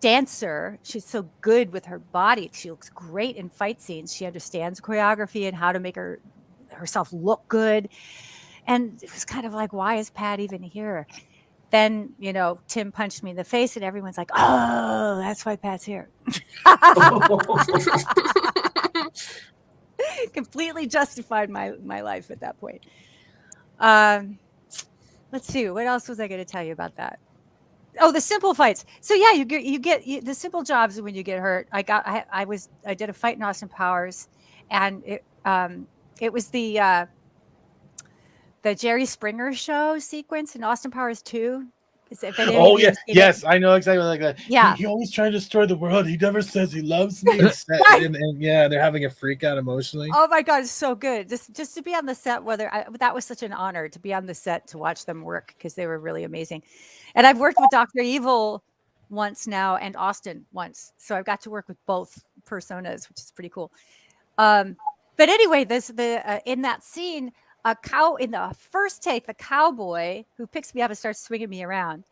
dancer. She's so good with her body. She looks great in fight scenes. She understands choreography and how to make herself look good. And it was kind of like, why is Pat even here? Then, Tim punched me in the face, and everyone's like, oh, that's why Pat's here. Completely justified my life at that point. Let's see, what else was I going to tell you about that? Oh, the simple fights. So yeah, you get the simple jobs when you get hurt. I did a fight in Austin Powers, and it was the Jerry Springer show sequence in Austin Powers 2. Oh yeah, yes, I know exactly like that. Yeah, he always trying to destroy the world. He never says he loves me. and yeah, they're having a freak out emotionally. Oh my god, it's so good. Just to be on the set, that was such an honor to be on the set to watch them work, because they were really amazing. And I've worked with Dr. Evil once now, and Austin once, so I've got to work with both personas, which is pretty cool. But anyway, in that scene, in the first take, the cowboy who picks me up and starts swinging me around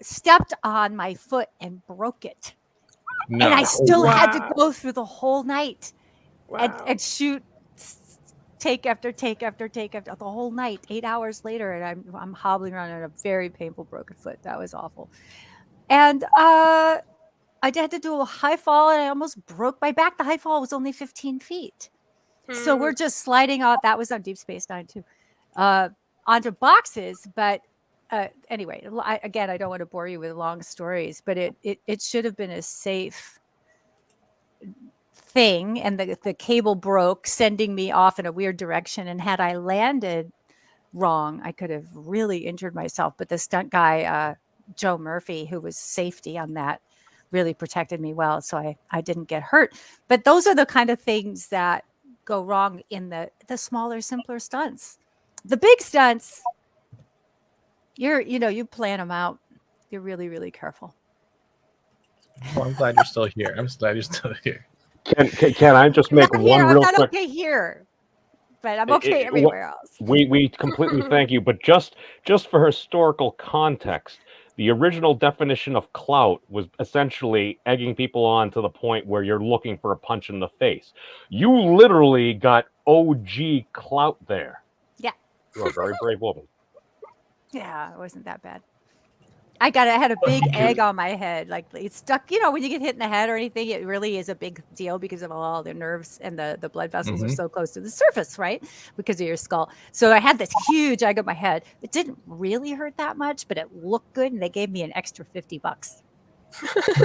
stepped on my foot and broke it. No. And I still had to go through the whole night and shoot take after take after take after the whole night, 8 hours later, and I'm hobbling around on a very painful broken foot. That was awful. And I had to do a high fall, and I almost broke my back. The high fall was only 15 feet. So we're just sliding off. That was on Deep Space Nine too, onto boxes. But anyway, I don't want to bore you with long stories, but it should have been a safe thing, and the cable broke, sending me off in a weird direction. And had I landed wrong, I could have really injured myself. But the stunt guy, Joe Murphy, who was safety on that, really protected me well, so I didn't get hurt. But those are the kind of things that go wrong in the smaller, simpler stunts. The big stunts, you plan them out. You're really, really careful. Well, I'm glad you're still here. I'm glad you're still here. Can I just make one I'm real not quick? okay here, but I'm okay everywhere else. We completely thank you, but just for historical context, the original definition of clout was essentially egging people on to the point where you're looking for a punch in the face. You literally got OG clout there. Yeah. You're a very brave woman. Yeah, it wasn't that bad. I had a big egg on my head. Like it's stuck, when you get hit in the head or anything, it really is a big deal because of all the nerves and the blood vessels are so close to the surface, right? Because of your skull. So I had this huge egg on my head. It didn't really hurt that much, but it looked good. And they gave me an extra $50.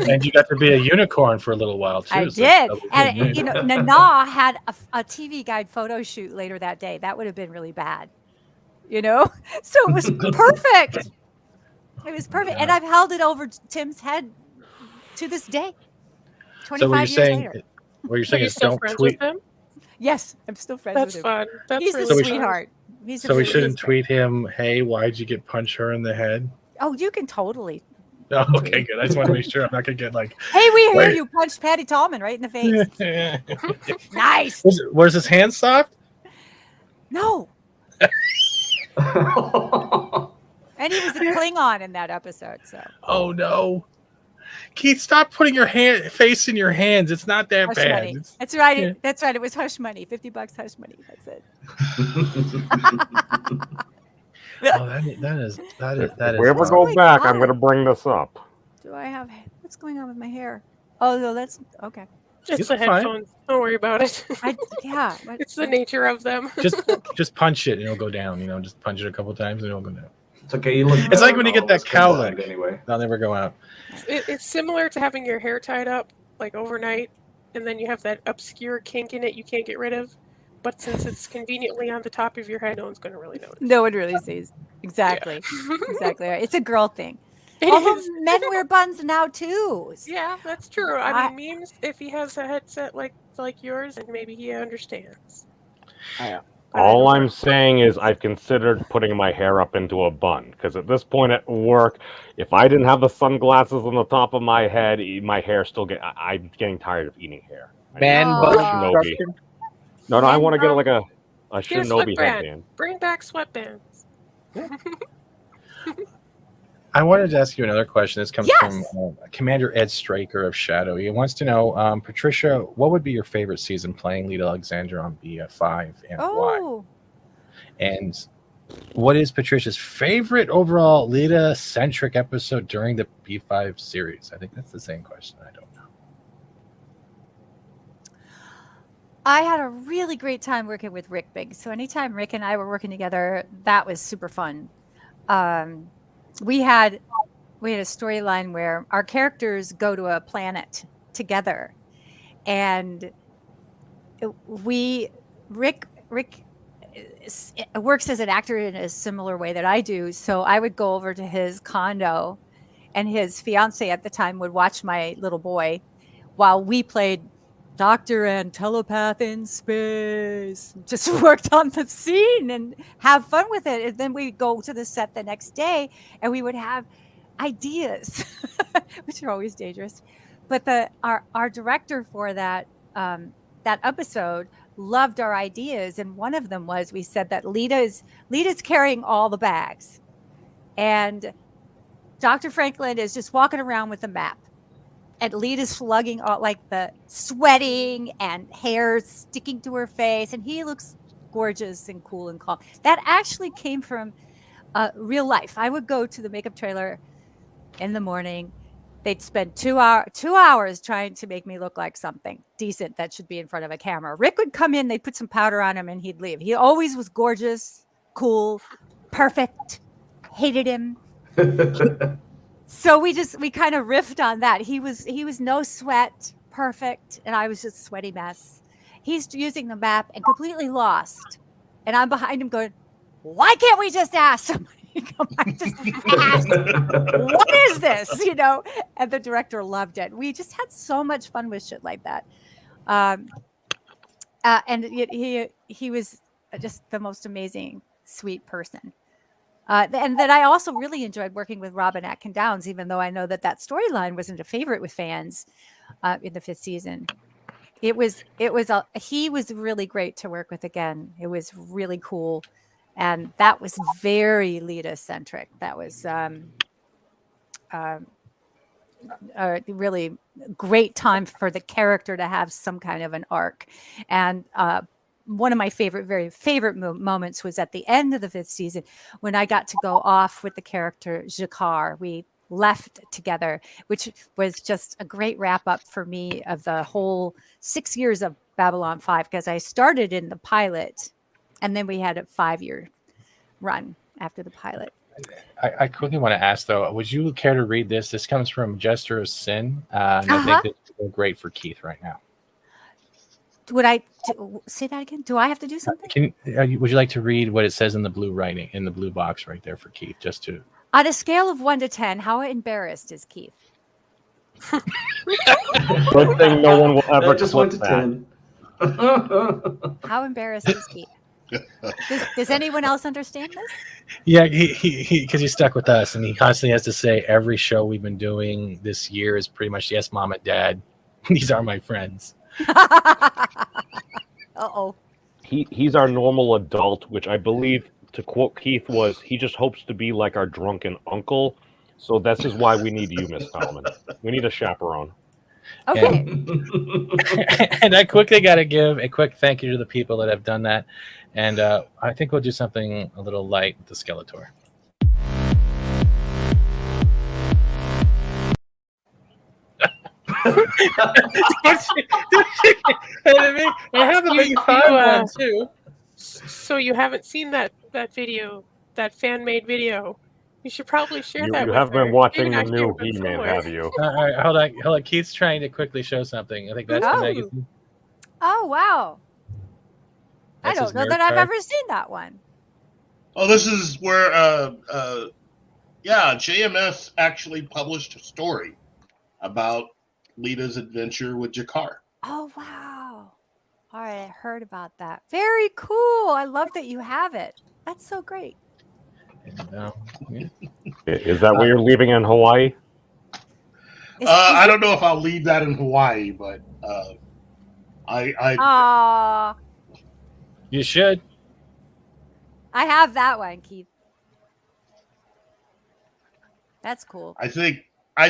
And you got to be a unicorn for a little while too. I did. And Nana had a TV guide photo shoot later that day. That would have been really bad, So it was perfect. It was perfect. And I've held it over Tim's head to this day. 25 years later. What you're saying is still don't friends tweet. with him? Yes, I'm still friends with him. Fun. That's He's really a sweetheart. So we shouldn't tweet him, hey, why'd you punch her in the head? Oh, you can totally. Oh, okay, good. I just want to make sure I'm not going to get like, hey, we hear you punched Patty Tallman right in the face. Nice. Was his hand soft? No. And he was a Klingon in that episode. So. Oh no, Keith! Stop putting your face in your hands. It's not that hush bad. Money. That's right. Yeah. That's right. It was hush money. $50 hush money. That's it. that is. If we ever go back, I'm going to bring this up. Do I have? What's going on with my hair? Oh no, that's okay. It's the headphones. Don't worry about it. It's the nature of them. just punch it and it'll go down. Just punch it a couple times and it'll go down. It's okay. It's like when you get that cowlick. Anyway, they'll never go out. It's similar to having your hair tied up like overnight, and then you have that obscure kink in it you can't get rid of. But since it's conveniently on the top of your head, no one's going to really notice. No one really sees. Exactly. Yeah. Exactly. Right. It's a girl thing. Although men wear buns now too. Yeah, that's true. I mean, memes. If he has a headset like yours, and maybe he understands. All I'm saying is I've considered putting my hair up into a bun because at this point at work, if I didn't have the sunglasses on the top of my head, my hair I'm getting tired of eating hair. Man bun. No, I want to get like a shinobi headband. Bring back sweatbands. I wanted to ask you another question. This comes from Commander Ed Straker of Shadow. He wants to know, Patricia, what would be your favorite season playing Lita Alexander on BF5 and why? And what is Patricia's favorite overall Lita-centric episode during the B5 series? I think that's the same question. I don't know. I had a really great time working with Rick Biggs. So anytime Rick and I were working together, that was super fun. We had a storyline where our characters go to a planet together, and Rick works as an actor in a similar way that I do. So I would go over to his condo, and his fiance at the time would watch my little boy while we played Doctor and Telepath in Space. Just worked on the scene and have fun with it. And then we'd go to the set the next day and we would have ideas, which are always dangerous. But our director for that episode loved our ideas. And one of them was, we said that Lita's carrying all the bags. And Dr. Franklin is just walking around with a map. And Lita's slugging all, like the sweating and hair sticking to her face. And he looks gorgeous and cool and calm. That actually came from real life. I would go to the makeup trailer in the morning. They'd spend 2 hours trying to make me look like something decent that should be in front of a camera. Rick would come in, they'd put some powder on him, and he'd leave. He always was gorgeous, cool, perfect. Hated him. So we kind of riffed on that. He was no sweat, perfect, and I was just a sweaty mess. He's using the map and completely lost, and I'm behind him going, "Why can't we just ask somebody? Come on, just ask. What is this?" And the director loved it. We just had so much fun with shit like that. and he was just the most amazing, sweet person. And that I also really enjoyed working with Robin Atkin Downs, even though I know that storyline wasn't a favorite with fans in the 5th season. He was really great to work with again. It was really cool. And that was very Lita centric. That was a really great time for the character to have some kind of an arc. And one of my very favorite moments was at the end of the 5th season when I got to go off with the character Jakar. We left together, which was just a great wrap up for me of the whole 6 years of Babylon 5, because I started in the pilot and then we had a 5-year run after the pilot. I quickly want to ask though, would you care to read this? This comes from Jester of Sin, and I think this would go great for Keith right now. Would I say that again? Do I have to do something? Would you like to read what it says in the blue writing in the blue box right there for Keith? Just to on a scale of 1 to 10, how embarrassed is Keith? Good thing no one will ever just went to 10. How embarrassed is Keith? Does anyone else understand this? Yeah, he because he's stuck with us, and he constantly has to say every show we've been doing this year is pretty much yes, mom and dad. These are my friends. Uh-oh. He's our normal adult, which I believe, to quote Keith, was he just hopes to be like our drunken uncle. So this is why we need you, Miss Tallman. We need a chaperone. Okay. And I quickly got to give a quick thank you to the people that have done that. And I think we'll do something a little light with the Skeletor. I have a big one too. So you haven't seen that video, that fan-made video? You should probably share that. You with have her. been watching Maybe the not new here, but He-Man, somewhere. have you? All right, hold on. Keith's trying to quickly show something. I think that's the magazine. Oh, wow. That's I his don't know nerd that I've card. ever seen that one. Oh, this is where, JMS actually published a story about Lita's adventure with Jakar. Oh, wow. All right, I heard about that. Very cool. I love that you have it. That's so great. And, yeah. Is that where you're leaving in Hawaii? I don't know if I'll leave that in Hawaii, but You should. I have that one, Keith. That's cool. I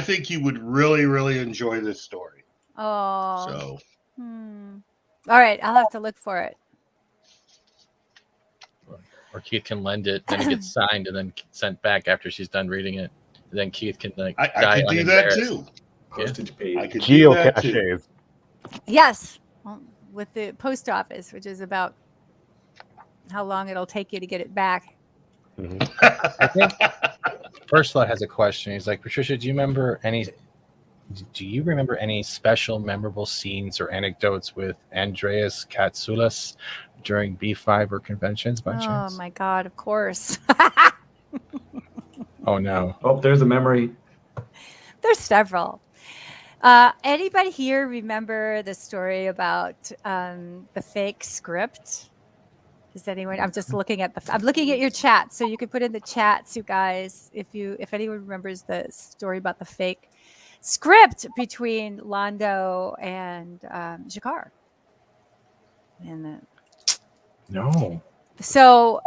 think you would really, really enjoy this story. Oh. So. All right, I'll have to look for it. Or Keith can lend it, then it gets signed and then sent back after she's done reading it. And then Keith can die I could do that unembarrassed. too. Postage paid. I could do that too. Geocaches. Yes, with the post office, which is about how long it'll take you to get it back. I think First Thought has a question. He's like, Patricia, do you remember any special memorable scenes or anecdotes with Andreas Katsoulas during B5 or conventions by chance? Oh my God, of course. Oh no. Oh, there's a memory. There's several. Anybody here remember the story about the fake script? Does anyone? I'm just looking at I'm looking at your chat, so you can put in the chats, you guys, if anyone remembers the story about the fake script between Londo and Jakar. And No. so,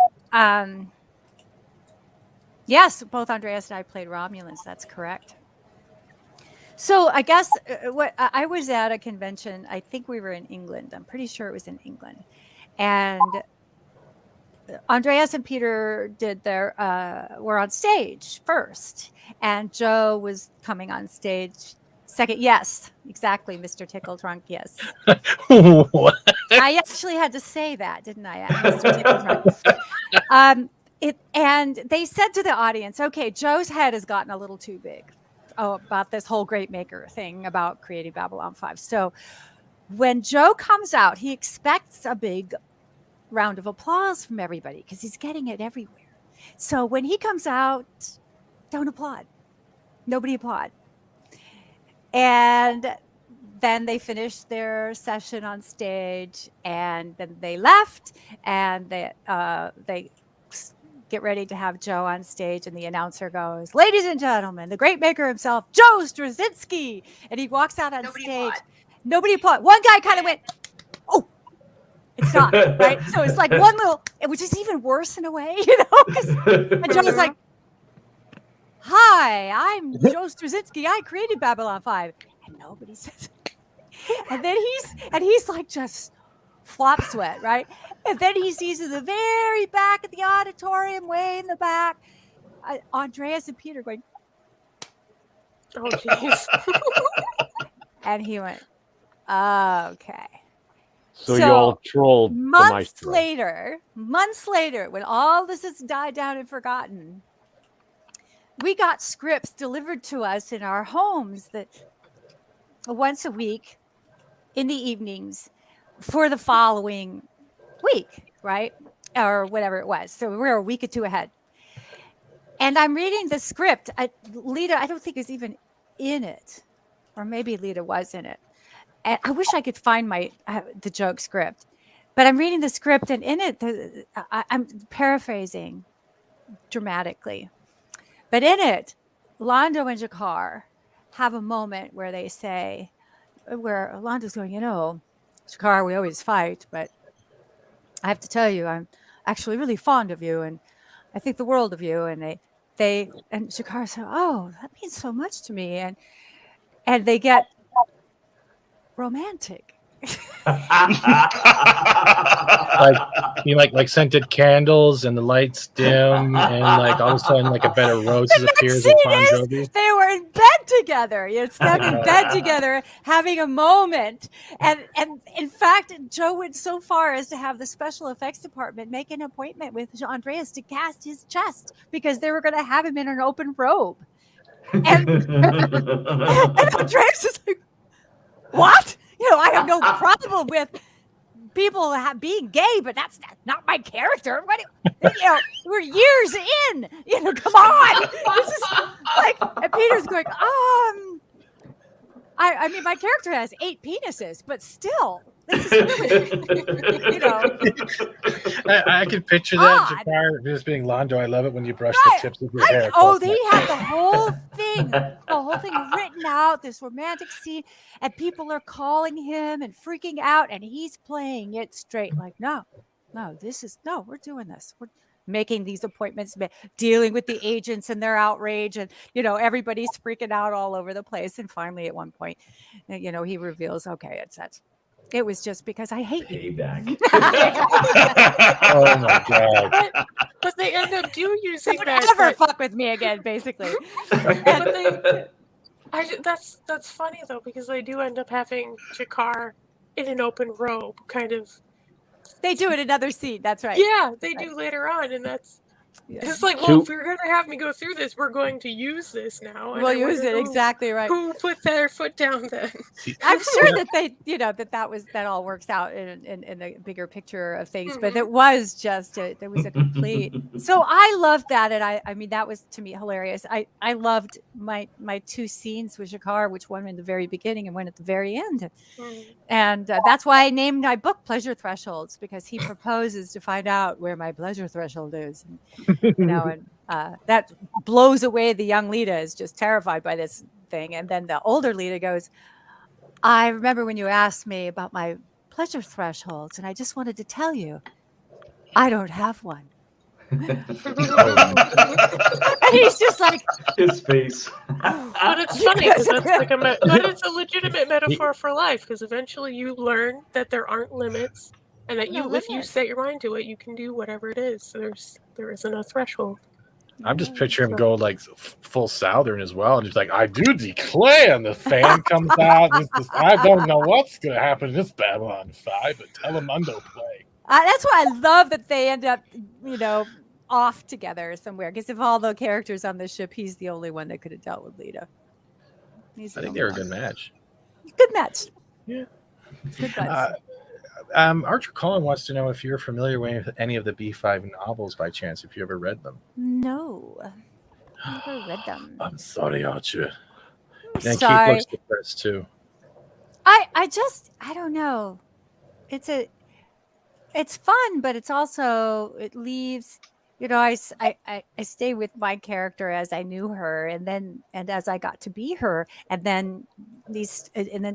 yes, both Andreas and I played Romulans. That's correct. So I guess what I was at a convention. I think we were in England. I'm pretty sure it was in England, and Andreas and Peter were on stage first, and Joe was coming on stage second. Yes, exactly, Mr. Tickle Trunk. Yes. What? I actually had to say that, didn't I, Mr. Tickle Trunk? And they said to the audience, okay, Joe's head has gotten a little too big about this whole Great Maker thing about creating Babylon 5. So when Joe comes out, he expects a big round of applause from everybody because he's getting it everywhere. So when he comes out, don't applaud. Nobody applaud. And then they finished their session on stage, and then they left, and they get ready to have Joe on stage, and the announcer goes, "Ladies and gentlemen, the great maker himself, Joe Straczynski," and he walks out on stage. Nobody applauded. One guy kind of went, "Oh." It stopped, right? So it's like one little, which is even worse in a way, and Joe's like, "Hi, I'm Joe Straczynski. I created Babylon 5. And nobody says it. And then he's like just flop sweat, right? And then he sees in the very back of the auditorium, way in the back, Andreas and Peter going, "Oh, jeez." And he went, "Okay." So you all trolled months later, when all this has died down and forgotten, we got scripts delivered to us in our homes that once a week in the evenings for the following week, right? Or whatever it was. So we're a week or two ahead. And I'm reading the script. Lita, I don't think, is even in it. Or maybe Lita was in it. And I wish I could find the joke script. But I'm reading the script, and in it, I'm paraphrasing dramatically. But in it, Londo and Jakar have a moment where they say, where Londo's going, Jakar, we always fight, but I have to tell you, I'm actually really fond of you, and I think the world of you. And and Jakar said, "Oh, that means so much to me," and they get romantic. like scented candles and the lights dim, and like all of a sudden like a bed of roses appears with Bon Jovi. They were in bed together. It's them in bed together having a moment. And in fact, Joe went so far as to have the special effects department make an appointment with Andreas to cast his chest because they were going to have him in an open robe. And Andreas is like, "What? I have no problem with people being gay, but that's not my character. We're years in. Come on." This is like, and Peter's going, I mean, my character has 8 penises, but still, this is really, I can picture that, Jakar, just being Londo. I love it when you brush the tips of your hair. They had the whole thing written out, this romantic scene, and people are calling him and freaking out, and he's playing it straight. Like, no, we're doing this. We're making these appointments, dealing with the agents and their outrage, and everybody's freaking out all over the place. And finally, at one point, he reveals, "Okay, it was just because I hate you." Payback. Oh my god! But they end up using Don't that. Never fuck with me again, basically. That's funny though, because they do end up having Jakar in an open robe, kind of. They do in another scene. That's right. Yeah, they do later on, and that's. Yeah. It's like, well, if you're going to have me go through this, we're going to use this now. We'll use it, exactly right. Who put their foot down then? I'm sure that they, that all works out in the bigger picture of things, but it was just, there was a complete. So I loved that, and I mean, that was to me hilarious. I loved my 2 scenes with Jakar, which one in the very beginning and one at the very end, and that's why I named my book Pleasure Thresholds, because he proposes to find out where my pleasure threshold is. And that blows away the young Lita, is just terrified by this thing. And then the older Lita goes, "I remember when you asked me about my pleasure thresholds, and I just wanted to tell you, I don't have one." And he's just like, his face. But it's funny because but it's a legitimate metaphor for life, because eventually you learn that there aren't limits. And that if you set your mind to it, you can do whatever it is. So there isn't a threshold. I'm just picturing him go like full Southern as well, and just like, "I do declare," and the fan comes out. I don't know what's going to happen in this Babylon 5, but Telemundo play. That's why I love that they end up, off together somewhere. Because of all the characters on the ship, he's the only one that could have dealt with Lita. I think they were a good match. Good match. Yeah. Good match. Archer Cullen wants to know if you're familiar with any of the B5 novels by chance, if you ever read them. No. Never read them. I'm sorry, Archer. And sorry. Keith looks depressed too. I don't know. It's fun, but it's also, it leaves, I stay with my character as I knew her, and as I got to be her, and then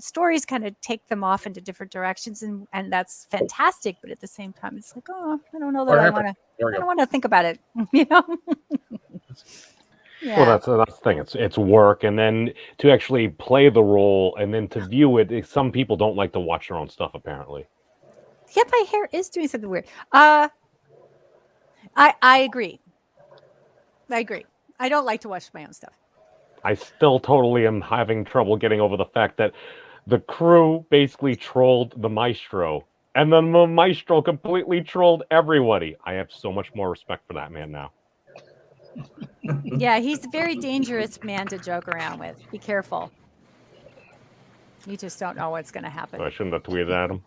stories kind of take them off into different directions, and that's fantastic. But at the same time, it's like, oh, I don't know that I don't want to think about it, Yeah. Well, that's the thing. It's work, and then to actually play the role, and then to view it. Some people don't like to watch their own stuff, apparently. Yeah, my hair is doing something weird. I agree. I don't like to watch my own stuff. I still totally am having trouble getting over the fact that the crew basically trolled the maestro, and then the maestro completely trolled everybody. I have so much more respect for that man now. Yeah, he's a very dangerous man to joke around with. Be careful. You just don't know what's going to happen. So I shouldn't have tweeted at him.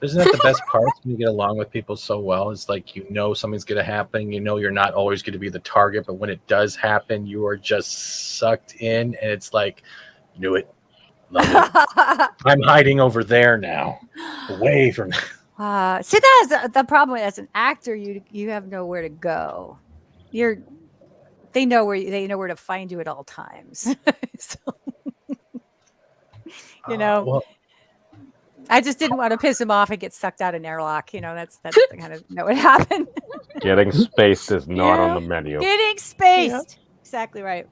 Isn't that the best part when you get along with people so well? It's like, something's going to happen. You're not always going to be the target, but when it does happen, you are just sucked in, and it's like, knew it. Love it. I'm hiding over there now, away from. See, that is the problem. As an actor, you have nowhere to go. They know where to find you at all times. So, well, I just didn't want to piss him off and get sucked out an airlock. That's the kind of what happened. Getting spaced is not on the menu. Getting spaced. Exactly right.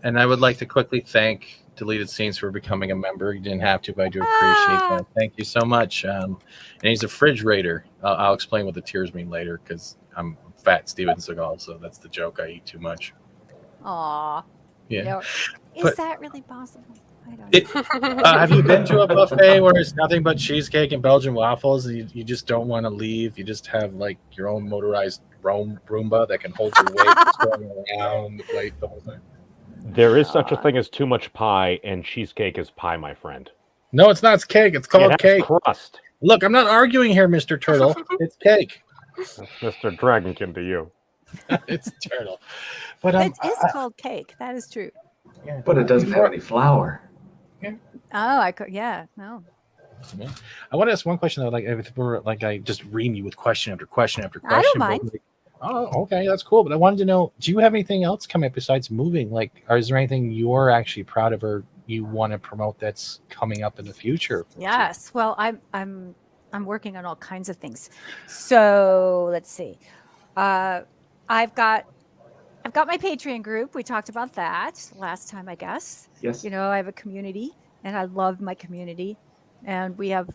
And I would like to quickly thank Deleted Scenes for becoming a member. You didn't have to, but I do appreciate that. Thank you so much. And he's a fridge raider. I'll explain what the tears mean later, because I'm fat Steven Seagal, so that's the joke. I eat too much. Aw. Yeah. Is that really possible? I don't know. Have you been to a buffet where it's nothing but cheesecake and Belgian waffles, and you just don't want to leave? You just have like your own motorized Roomba that can hold your weight just going around the plate the whole time. There is such a thing as too much pie, and cheesecake is pie, my friend. No, it's not. It's cake. It's called cake. Crust. Look, I'm not arguing here, Mr. Turtle. It's cake. That's Mr. Dragonkin to you. It's turtle. But it is called cake. That is true. Yeah. But it doesn't have any flour. Oh, I could. Yeah, no. Yeah. I want to ask one question though. Like, if we're like, I just ream you with question after question after question. I don't mind. Like, oh, okay, that's cool. But I wanted to know, do you have anything else coming up besides moving? Like, is there anything you're actually proud of or you want to promote that's coming up in the future? Yes. Well, I'm working on all kinds of things. So let's see. I've got my Patreon group. We talked about that last time, I guess. Yes. I have a community, and I love my community. And we have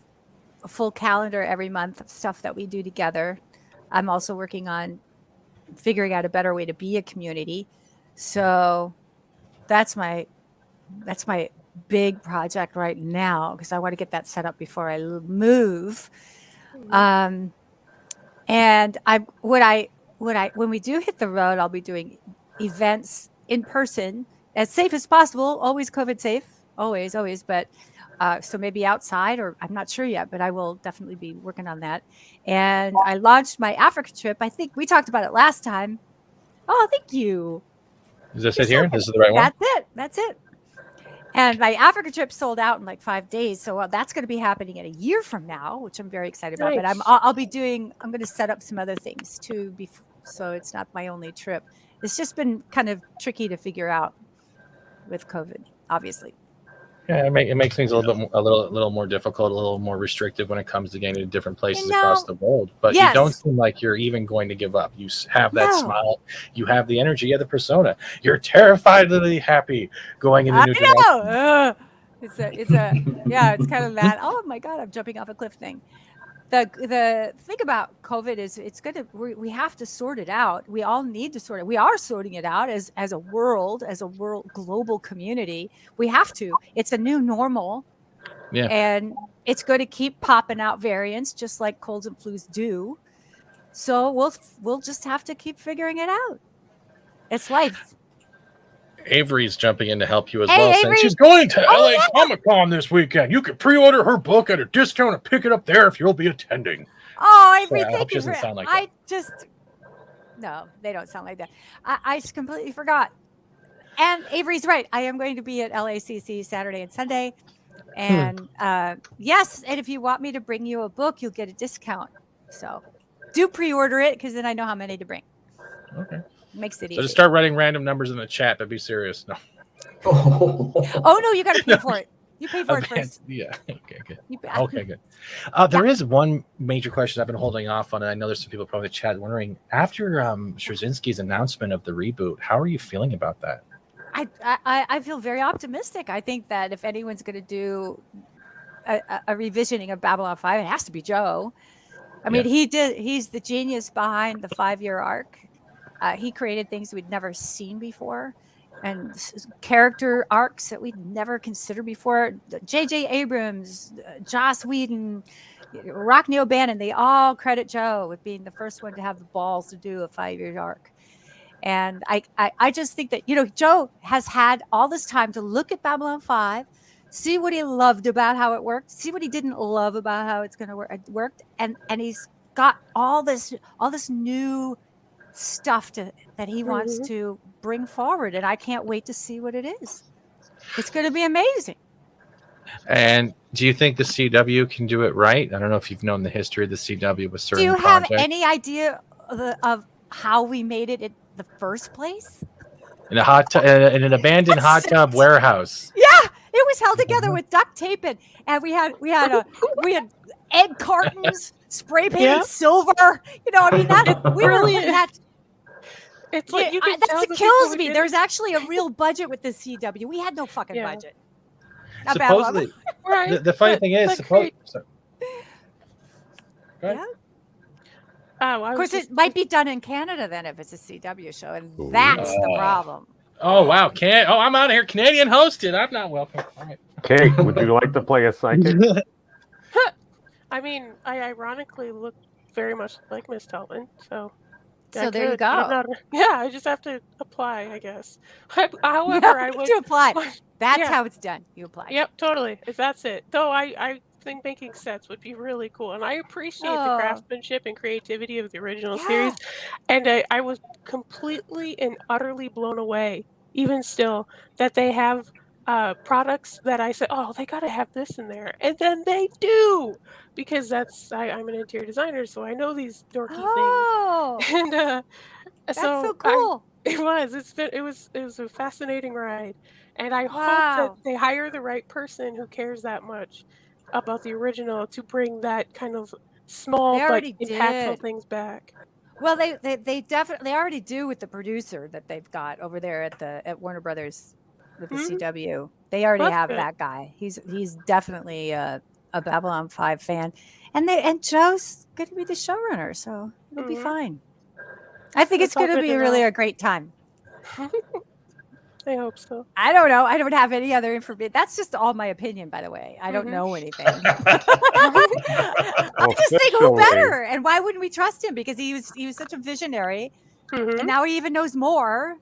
a full calendar every month of stuff that we do together. I'm also working on figuring out a better way to be a community. So that's my big project right now, because I want to get that set up before I move. And when we do hit the road, I'll be doing events in person as safe as possible, always COVID safe, always. But so maybe outside, or I'm not sure yet, but I will definitely be working on that. And I launched my Africa trip. I think we talked about it last time. Oh, thank you. Is this it here? This is the right one? That's it. And my Africa trip sold out in like 5 days. So that's going to be happening in a year from now, which I'm very excited about. But I'm going to set up some other things too. So it's not my only trip. It's just been kind of tricky to figure out with COVID, obviously. Yeah, it makes things a little more difficult, a little more restrictive when it comes to getting to different places across the world. But you don't seem like you're even going to give up. You have that smile. You have the energy. You have the persona. You're terrifiedly happy going in a new direction. It's it's kind of that. Oh my God, I'm jumping off a cliff thing. The thing about COVID is we have to sort it out. We all need to sort it. We are sorting it out as a world global community. We have to. It's a new normal. Yeah. And it's going to keep popping out variants just like colds and flus do. So we'll just have to keep figuring it out. It's life. Avery's jumping in to help you as well, saying she's going to LA Comic-Con this weekend. You can pre-order her book at a discount and pick it up there if you'll be attending. Oh, Avery, thank you. Sound like that. No, they don't sound like that. I just completely forgot. And Avery's right. I am going to be at LACC Saturday and Sunday. And yes, and if you want me to bring you a book, you'll get a discount. So do pre-order it because then I know how many to bring. Okay. Makes it easy. So just start writing random numbers in the chat, but be serious. No. Oh no, you got to pay for it. You pay for it first. Yeah. Okay, good. Okay, good. There is one major question I've been holding off on, and I know there's some people probably in the chat wondering, after Straczynski's announcement of the reboot, how are you feeling about that? I feel very optimistic. I think that if anyone's going to do a revisioning of Babylon 5, it has to be Joe. I mean, he's the genius behind the 5-year arc. He created things we'd never seen before and character arcs that we'd never considered before. J.J. Abrams, Joss Whedon, Rockne O'Bannon, they all credit Joe with being the first one to have the balls to do a 5-year arc. And I just think that, Joe has had all this time to look at Babylon 5, see what he loved about how it worked, see what he didn't love about how it's going to work, and he's got all this new stuff that he wants to bring forward, and I can't wait to see what it is. It's going to be amazing. And do you think the CW can do it right? I don't know if you've known the history of the CW with certain Do you projects. have any idea of how we made it in the first place? In an abandoned hot tub warehouse. Yeah, it was held together with duct tape, and we had egg cartons, spray painted silver. I mean that we really that. It's like you can tell that kills me. There's actually a real budget with the CW. We had no fucking budget. Not Supposedly, right. the funny thing is, yeah. Of course, it might be done in Canada then if it's a CW show, and that's the problem. Oh wow! I'm out of here. Canadian hosted. I'm not welcome. All right. Kate, would you like to play a psychic? I mean, I ironically look very much like Miss Talman, so. So there you go. I just have to apply, I guess. However, I would to apply. That's how it's done. You apply. Yep, totally. If that's it. Though I think making sets would be really cool, and I appreciate the craftsmanship and creativity of the original series. And I was completely and utterly blown away, even still, that they have products that I said, oh, they got to have this in there, and then they do, because I'm an interior designer, so I know these dorky things. And that's so cool. It was a fascinating ride, and I hope that they hire the right person who cares that much about the original to bring that kind of small but impactful things back. Well, they definitely already do with the producer that they've got over there at Warner Brothers. With the CW, they already have that guy. He's definitely a Babylon 5 fan, and Joe's going to be the showrunner, so it'll be fine. I think it's going to be really a great time. I hope so. I don't know. I don't have any other information. That's just all my opinion, by the way. I don't know anything. I just think who better, and why wouldn't we trust him? Because he was such a visionary, and now he even knows more.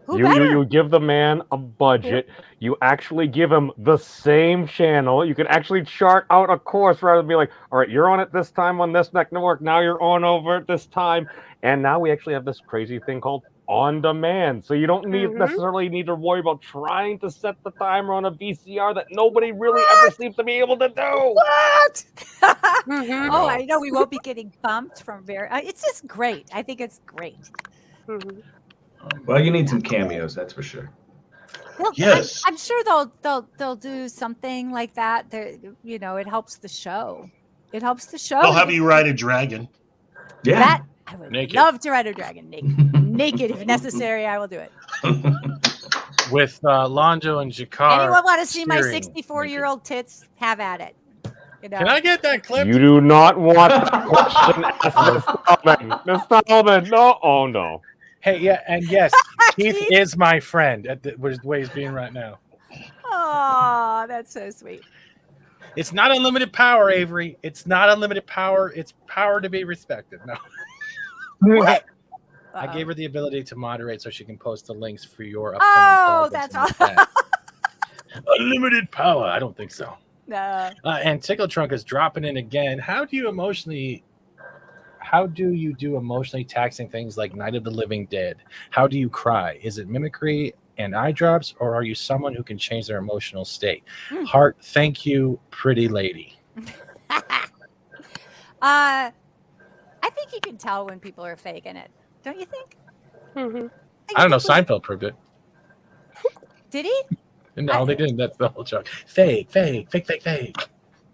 You give the man a budget. You actually give him the same channel. You can actually chart out a course rather than be like, all right, you're on it this time on this network. Now you're on over at this time. And now we actually have this crazy thing called on demand. So you don't necessarily need to worry about trying to set the timer on a VCR that nobody really ever seems to be able to do. What? Oh, I know we won't be getting bumped from it's just great. I think it's great. Well, you need some cameos, that's for sure. Well, yes, I'm sure they'll do something like that. It helps the show. It helps the show. They'll have you ride a dragon. Yeah, that I would love to ride a dragon naked if necessary. I will do it. With Londo and Jakar. Anyone want to see my 64-year-old tits? Have at it. Can I get that clip? You do not want that question asked, Miss Talman. No, oh no. Hey, yeah, and yes, Keith is my friend at the way he's being right now. Oh, that's so sweet. It's not unlimited power, Avery. It's not unlimited power. It's power to be respected. No. What? I gave her the ability to moderate so she can post the links for your upcoming that's awesome. Unlimited power. I don't think so. No. And Tickle Trunk is dropping in again. How do you do emotionally taxing things like Night of the Living Dead? How do you cry? Is it mimicry and eye drops, or are you someone who can change their emotional state? Heart, thank you, pretty lady. I think you can tell when people are faking it. Don't you think? Mm-hmm. I don't know. Seinfeld proved it. Did he? No, they didn't. That's the whole joke. Fake.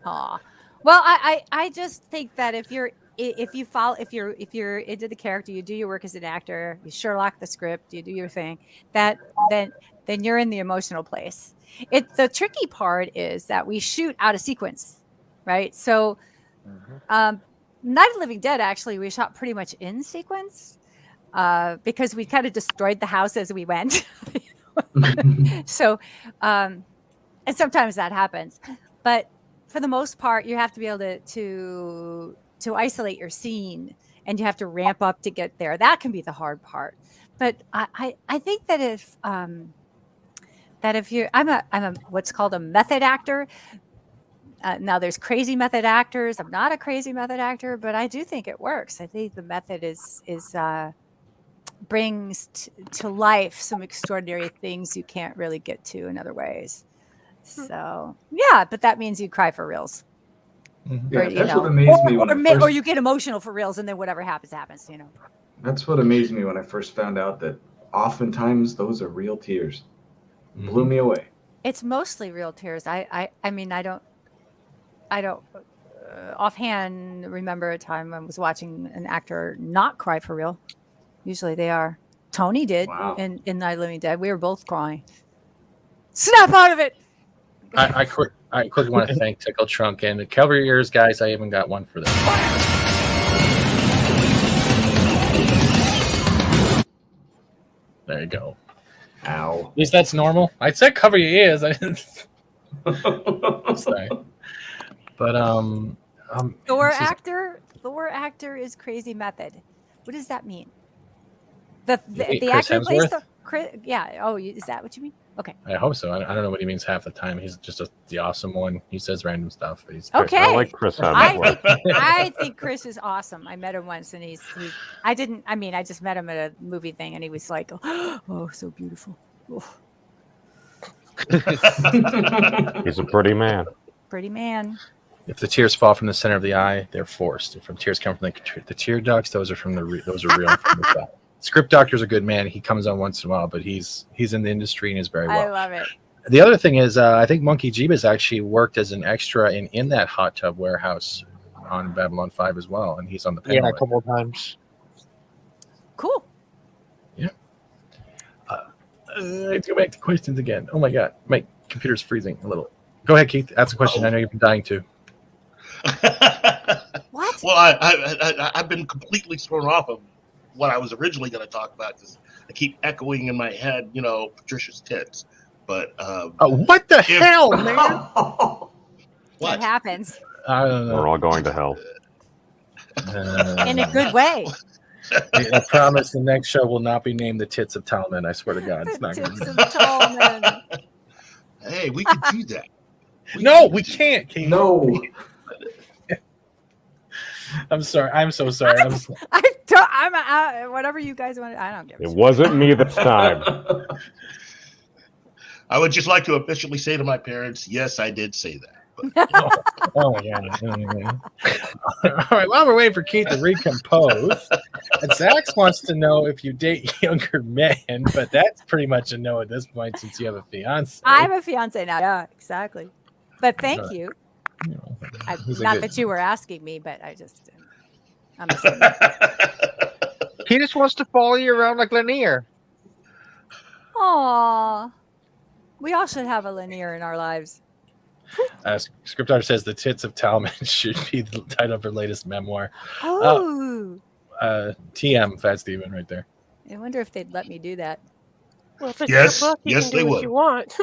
Aw. Well, I just think that if you're into the character, you do your work as an actor, you Sherlock the script, you do your thing, then you're in the emotional place. The tricky part is that we shoot out of sequence, right? So Night of the Living Dead, actually, we shot pretty much in sequence because we kind of destroyed the house as we went. So, and sometimes that happens, but for the most part, you have to be able to isolate your scene, and you have to ramp up to get there. That can be the hard part. But I think that if you, I'm a what's called a method actor. Now there's crazy method actors. I'm not a crazy method actor, but I do think it works. I think the method is brings to life some extraordinary things you can't really get to in other ways. So yeah, but that means you cry for reals. Yeah, that's what amazed me or you get emotional for reals, and then whatever happens. That's what amazed me when I first found out that oftentimes those are real tears. Blew me away. It's mostly real tears. I mean, I don't offhand remember a time I was watching an actor not cry for real. Usually they are. Tony did in Night of the Living Dead. We were both crying. Snap out of it. I quickly want to thank Tickle Trunk and cover your ears, guys. I even got one for this. There you go. Ow. At least that's normal. I said cover your ears. I didn't. Sorry. But Thor actor is crazy method. What does that mean? The actor plays yeah. Oh, is that what you mean? Okay. I hope so. I don't know what he means half the time. He's just the awesome one. He says random stuff. Okay. I like Chris. I think Chris is awesome. I met him once, and I just met him at a movie thing, and he was like, "Oh, so beautiful." Oh. He's a pretty man. Pretty man. If the tears fall from the center of the eye, they're forced. If tears come from the tear ducts, those are real. From the side. Script doctor's a good man. He comes on once in a while, but he's in the industry and is very well. I love it. The other thing is, I think Monkey Jeebus actually worked as an extra in that hot tub warehouse on Babylon 5 as well, and he's on the panel. Yeah, a couple of times. Cool. Yeah. Let's go back to questions again. Oh my God, my computer's freezing a little. Go ahead, Keith. Ask a question. I know you've been dying to. What? Well, I've been completely thrown off of what I was originally going to talk about because I keep echoing in my head, Patricia's tits. But what the hell, man? What happens? I don't know. We're all going to hell. In a good way. I promise the next show will not be named the Tits of Talman. I swear to God, it's not going to be. Tits of Talman. Hey, we could do that. We can't. Keith. No. I'm sorry. I'm so sorry. I'm whatever you guys want. I don't give a shit. It wasn't me this time. I would just like to officially say to my parents, yes, I did say that. Oh my God. All right, while we're waiting for Keith to recompose, and Zax wants to know if you date younger men, but that's pretty much a no at this point since you have a fiance. I have a fiance now. Yeah, exactly. But thank you. Not that you were asking me, but I'm assuming. He just wants to follow you around like Lennier. Aw. We all should have a Lennier in our lives. Scriptar says the Tits of Talman should be the title of her latest memoir. Oh. TM, Fat Steven, right there. I wonder if they'd let me do that. Well, if it's Yes, your book, you yes, can they do what would. you want.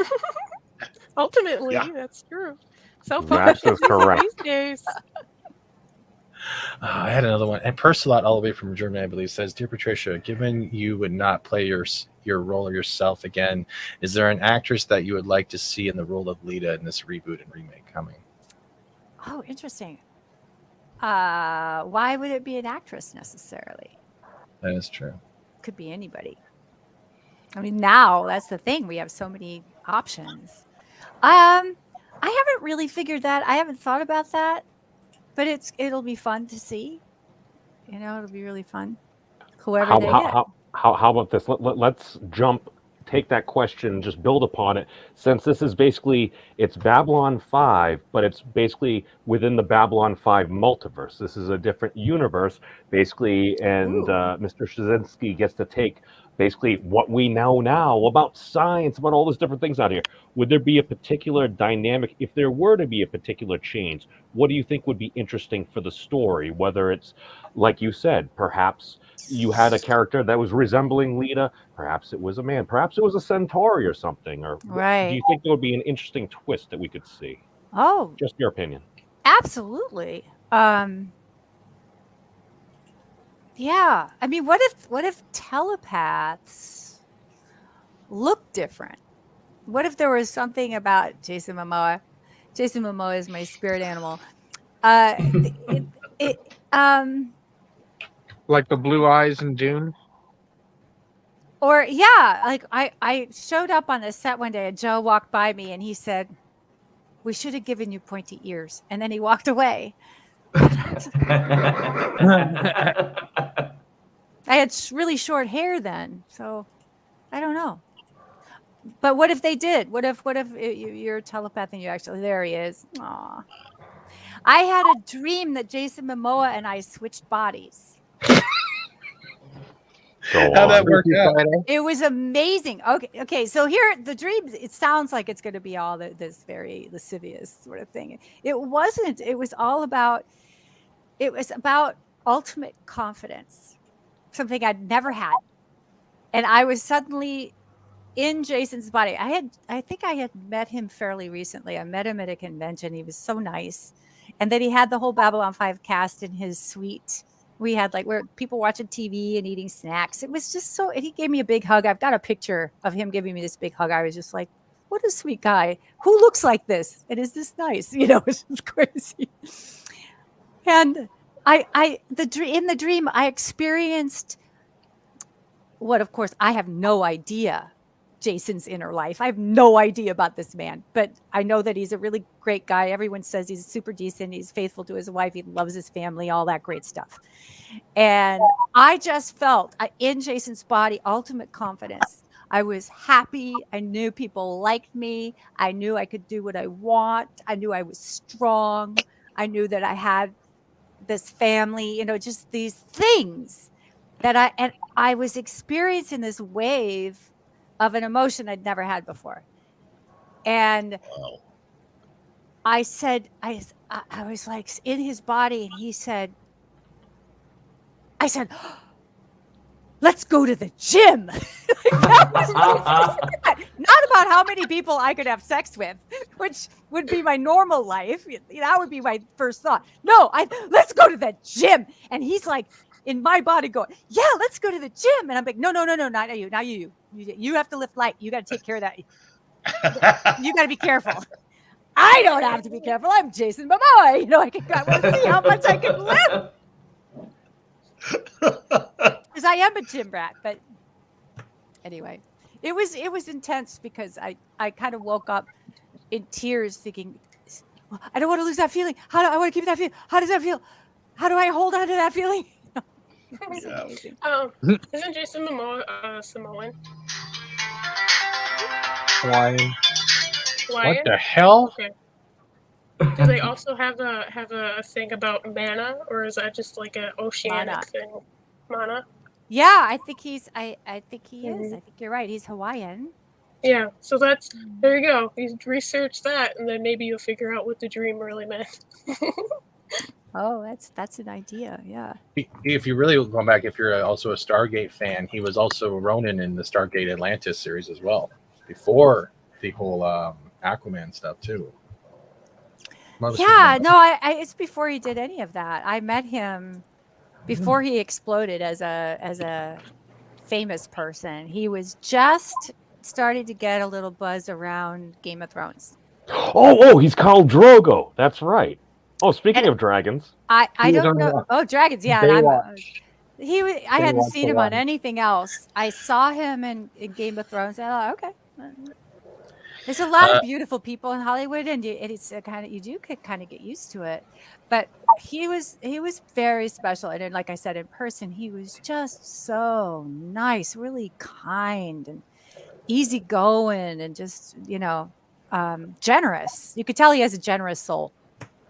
Ultimately, Yeah. that's true. So That is correct. these days. I had another one. And Persalot, all the way from Germany, I believe, says, Dear Patricia, given you would not play your role or yourself again, is there an actress that you would like to see in the role of Lita in this reboot and remake coming? Oh, interesting. Why would it be an actress necessarily? That is true. Could be anybody. I mean, now that's the thing. We have so many options. I haven't really figured that. I haven't thought about that, but it'll be fun to see. You know, it'll be really fun. Whoever they get. How about this? Let's take that question, just build upon it. Since this is basically, it's Babylon 5, but it's basically within the Babylon 5 multiverse. This is a different universe, basically, and Mr. Straczynski gets to take basically what we know now about science, about all those different things out here. Would there be a particular dynamic, if there were to be a particular change, what do you think would be interesting for the story? Whether it's, like you said, perhaps you had a character that was resembling Lita, perhaps it was a man, perhaps it was a Centauri or something, or right. Do you think there would be an interesting twist that we could see? Oh, just your opinion. Absolutely. Yeah, I mean, what if telepaths look different? What if there was something about Jason Momoa? Jason Momoa is my spirit animal. Like the blue eyes in Dune? Or yeah, like I showed up on the set one day and Joe walked by me and he said, "We should have given you pointy ears." And then he walked away. I had really short hair then, so I don't know. But what if they did? What if you're a telepath and you actually, there he is. Aw. I had a dream that Jason Momoa and I switched bodies. How'd that work out? It was amazing. Okay. So here, the dream, it sounds like it's going to be all this very lascivious sort of thing. It wasn't. It was about ultimate confidence, something I'd never had. And I was suddenly in Jason's body. I think I had met him fairly recently. I met him at a convention. He was so nice. And then he had the whole Babylon 5 cast in his suite. We had where people watching TV and eating snacks. It was just so, and he gave me a big hug. I've got a picture of him giving me this big hug. I was just like, what a sweet guy. Who looks like this? And is this nice? You know, it's just crazy. And in the dream, I experienced what, of course, I have no idea Jason's inner life. I have no idea about this man, but I know that he's a really great guy. Everyone says he's super decent. He's faithful to his wife. He loves his family, all that great stuff. And I just felt in Jason's body, ultimate confidence. I was happy. I knew people liked me. I knew I could do what I want. I knew I was strong. I knew that I had this family, just these things that I was experiencing this wave of an emotion I'd never had before. And I said, I was like in his body, and I said, let's go to the gym. Not about how many people I could have sex with, which would be my normal life. That would be my first thought. No, let's go to the gym. And he's like in my body going, yeah, let's go to the gym. And I'm like, no, not you. You have to lift light. You got to take care of that. You got to be careful. I don't have to be careful. I'm Jason Momoa. I want to see how much I can lift. Because I am a gym rat. But anyway, it was intense because I kind of woke up in tears thinking, I don't want to lose that feeling. I want to keep that feeling? How does that feel? How do I hold on to that feeling? Isn't Jason Momoa Samoan? Hawaiian. What the hell? Okay. Do they also have a thing about mana, or is that just like an oceanic thing? Mana. Yeah, I think he is. I think you're right. He's Hawaiian. Yeah, so there you go. You research that, and then maybe you'll figure out what the dream really meant. Oh, that's an idea. Yeah. If you really go back, if you're also a Stargate fan, he was also Ronan in the Stargate Atlantis series as well, before the whole Aquaman stuff too. Yeah, no, it's before he did any of that. I met him before he exploded as a famous person. He was just starting to get a little buzz around Game of Thrones. Oh, he's called Drogo. That's right. Oh, speaking of dragons. I don't know. Oh, dragons. Yeah. I hadn't seen him on anything else. I saw him in Game of Thrones. And I thought, okay. There's a lot of beautiful people in Hollywood, and it's kind of you do kind of get used to it. But he was very special, and then, like I said, in person, he was just so nice, really kind and easygoing, and just generous. You could tell he has a generous soul.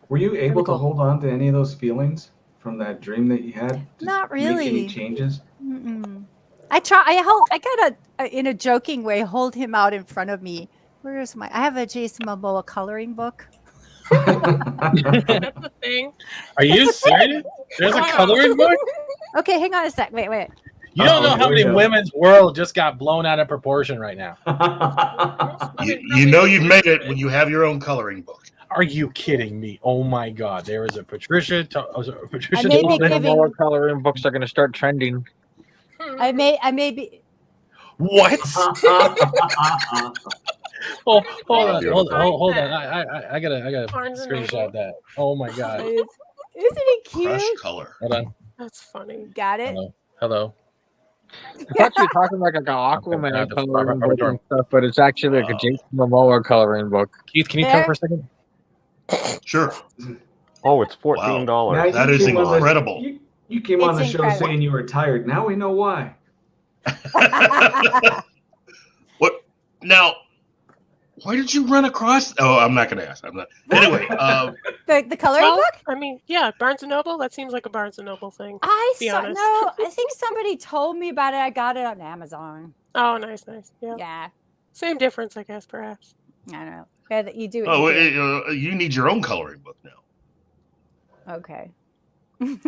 Were you able to hold on to any of those feelings from that dream that you had? Not Make any really. changes? Mm-mm. I gotta in a joking way hold him out in front of me. Where's I have a Jason Momoa coloring book. That's the thing. Are you serious? There's a coloring book? Okay, hang on a sec. Wait. You don't know how many women's world just got blown out of proportion right now. You know you've made it when you have your own coloring book. Are you kidding me? Oh my God! There is a Patricia Momoa coloring books are going to start trending. I may be. What? Oh, hold on. I gotta screenshot that. Oh my God! Isn't it cute? Crush color. Hold on. That's funny. Got it. Hello. I thought you were talking like an Aquaman coloring book and stuff, but it's actually like a Jason Momoa coloring book. Keith, can you come for a second? Sure. Oh, it's $14. Now, That is incredible. You came on the show saying you were tired. Now we know why. What? Now, why did you run across? Oh, I'm not going to ask. I'm not. Anyway. The coloring book? I mean, yeah, Barnes & Noble. That seems like a Barnes & Noble thing. I I think somebody told me about it. I got it on Amazon. Oh, nice. Yeah. Yeah. Same difference, I guess, perhaps. I don't know. Yeah, you do. Oh, you need your own coloring book now. Okay. You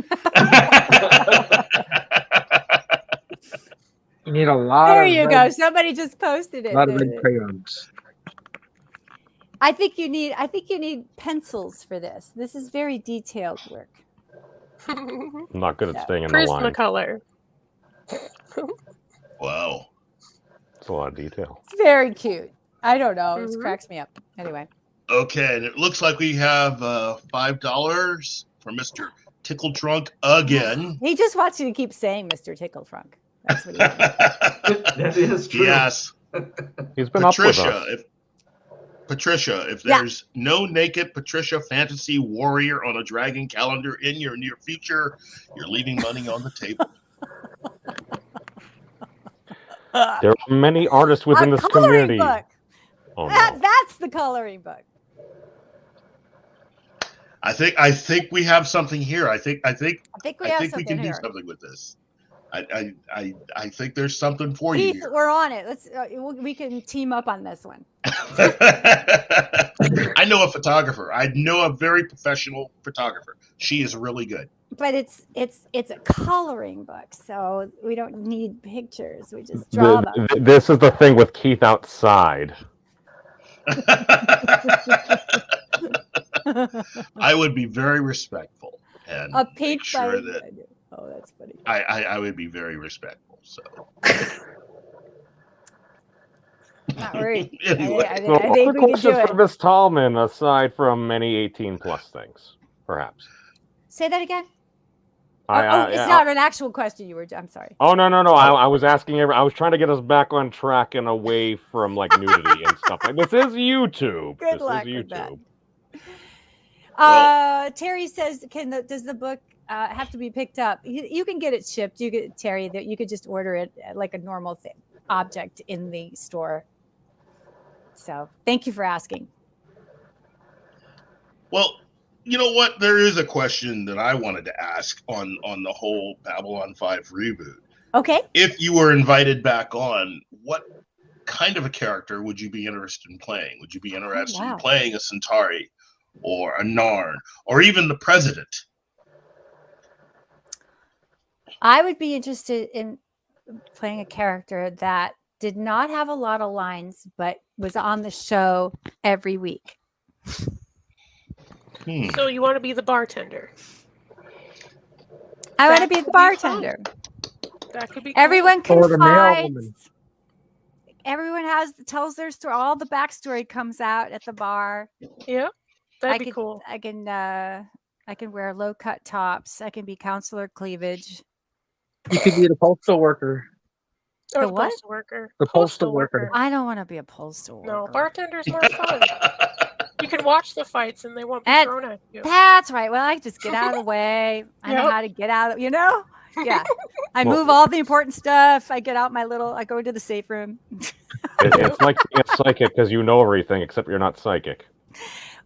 need a lot. There you go. Somebody just posted it. A lot of red crayons. I think you need pencils for this. This is very detailed work. I'm not good at staying in the line. Prismacolor. Wow. It's a lot of detail. It's very cute. I don't know. It cracks me up. Anyway. Okay, and it looks like we have $5 for Mr. Tickle Trunk again. He just wants you to keep saying Mr. Tickle Trunk. That's what he wants. That is true. Yes. He's been up with us. Patricia, if there's no naked Patricia fantasy warrior on a dragon calendar in your near future, you're leaving money on the table. There are many artists within this community. Book. Oh, that's the coloring book. I think we have something here. I think we can do here. something with this. I think there's something for Keith, you here. We're on it. Let's we can team up on this one. I know a photographer. I know a very professional photographer. She is really good. But it's a coloring book, so we don't need pictures. We just draw them. This is the thing with Keith outside. I would be very respectful and make sure that. Oh, that's funny. I would be very respectful. So. Not worried. Anyway. I think we can do for it. Miss Tallman, aside from many 18+ things, perhaps. Say that again. It's not an actual question. I'm sorry. Oh no! I was asking. I was trying to get us back on track and away from like nudity and stuff. Like this is YouTube. Good luck with that. Terry says, does the book have to be picked up? You can get it shipped. Terry, that you could just order it like a normal object in the store. So thank you for asking. Well, you know what? There is a question that I wanted to ask on the whole Babylon 5 reboot. Okay. If you were invited back on, what kind of a character would you be interested in playing? Would you be interested in playing a Centauri or a Narn or even the President? I would be interested in playing a character that did not have a lot of lines, but was on the show every week. So you want to be the bartender? I want to be the bartender. That could be. Everyone cool. confides. Everyone tells their story. All the backstory comes out at the bar. Yeah, that'd be cool. I can wear low cut tops. I can be Counselor Cleavage. You could be the postal worker. Or The what? postal worker. The postal worker. I don't want to be a postal worker. No, bartender's more fun. You can watch the fights and they won't be thrown at you. That's right. Well, I just get out of the way. I know Yep. how to get out of, Yeah. I Well- move all the important stuff. I get out I go into the safe room. It's like being a psychic because you know everything except you're not psychic.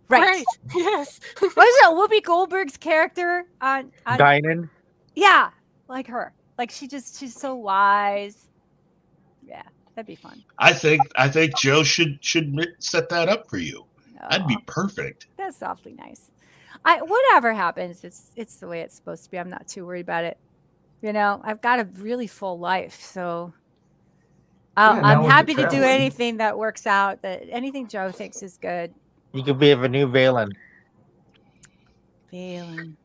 Right. Yes. What is it? Whoopi Goldberg's character on Dining. Yeah, like her. Like she's so wise. Yeah, that'd be fun. I think Joe should set that up for you. That'd be Aw, perfect. That's awfully nice. Whatever happens, it's the way it's supposed to be. I'm not too worried about it. I've got a really full life, so Yeah, now I'm with the happy to do traveling. anything that works out. That anything Joe thinks is good. You could be a new Valen. Feeling.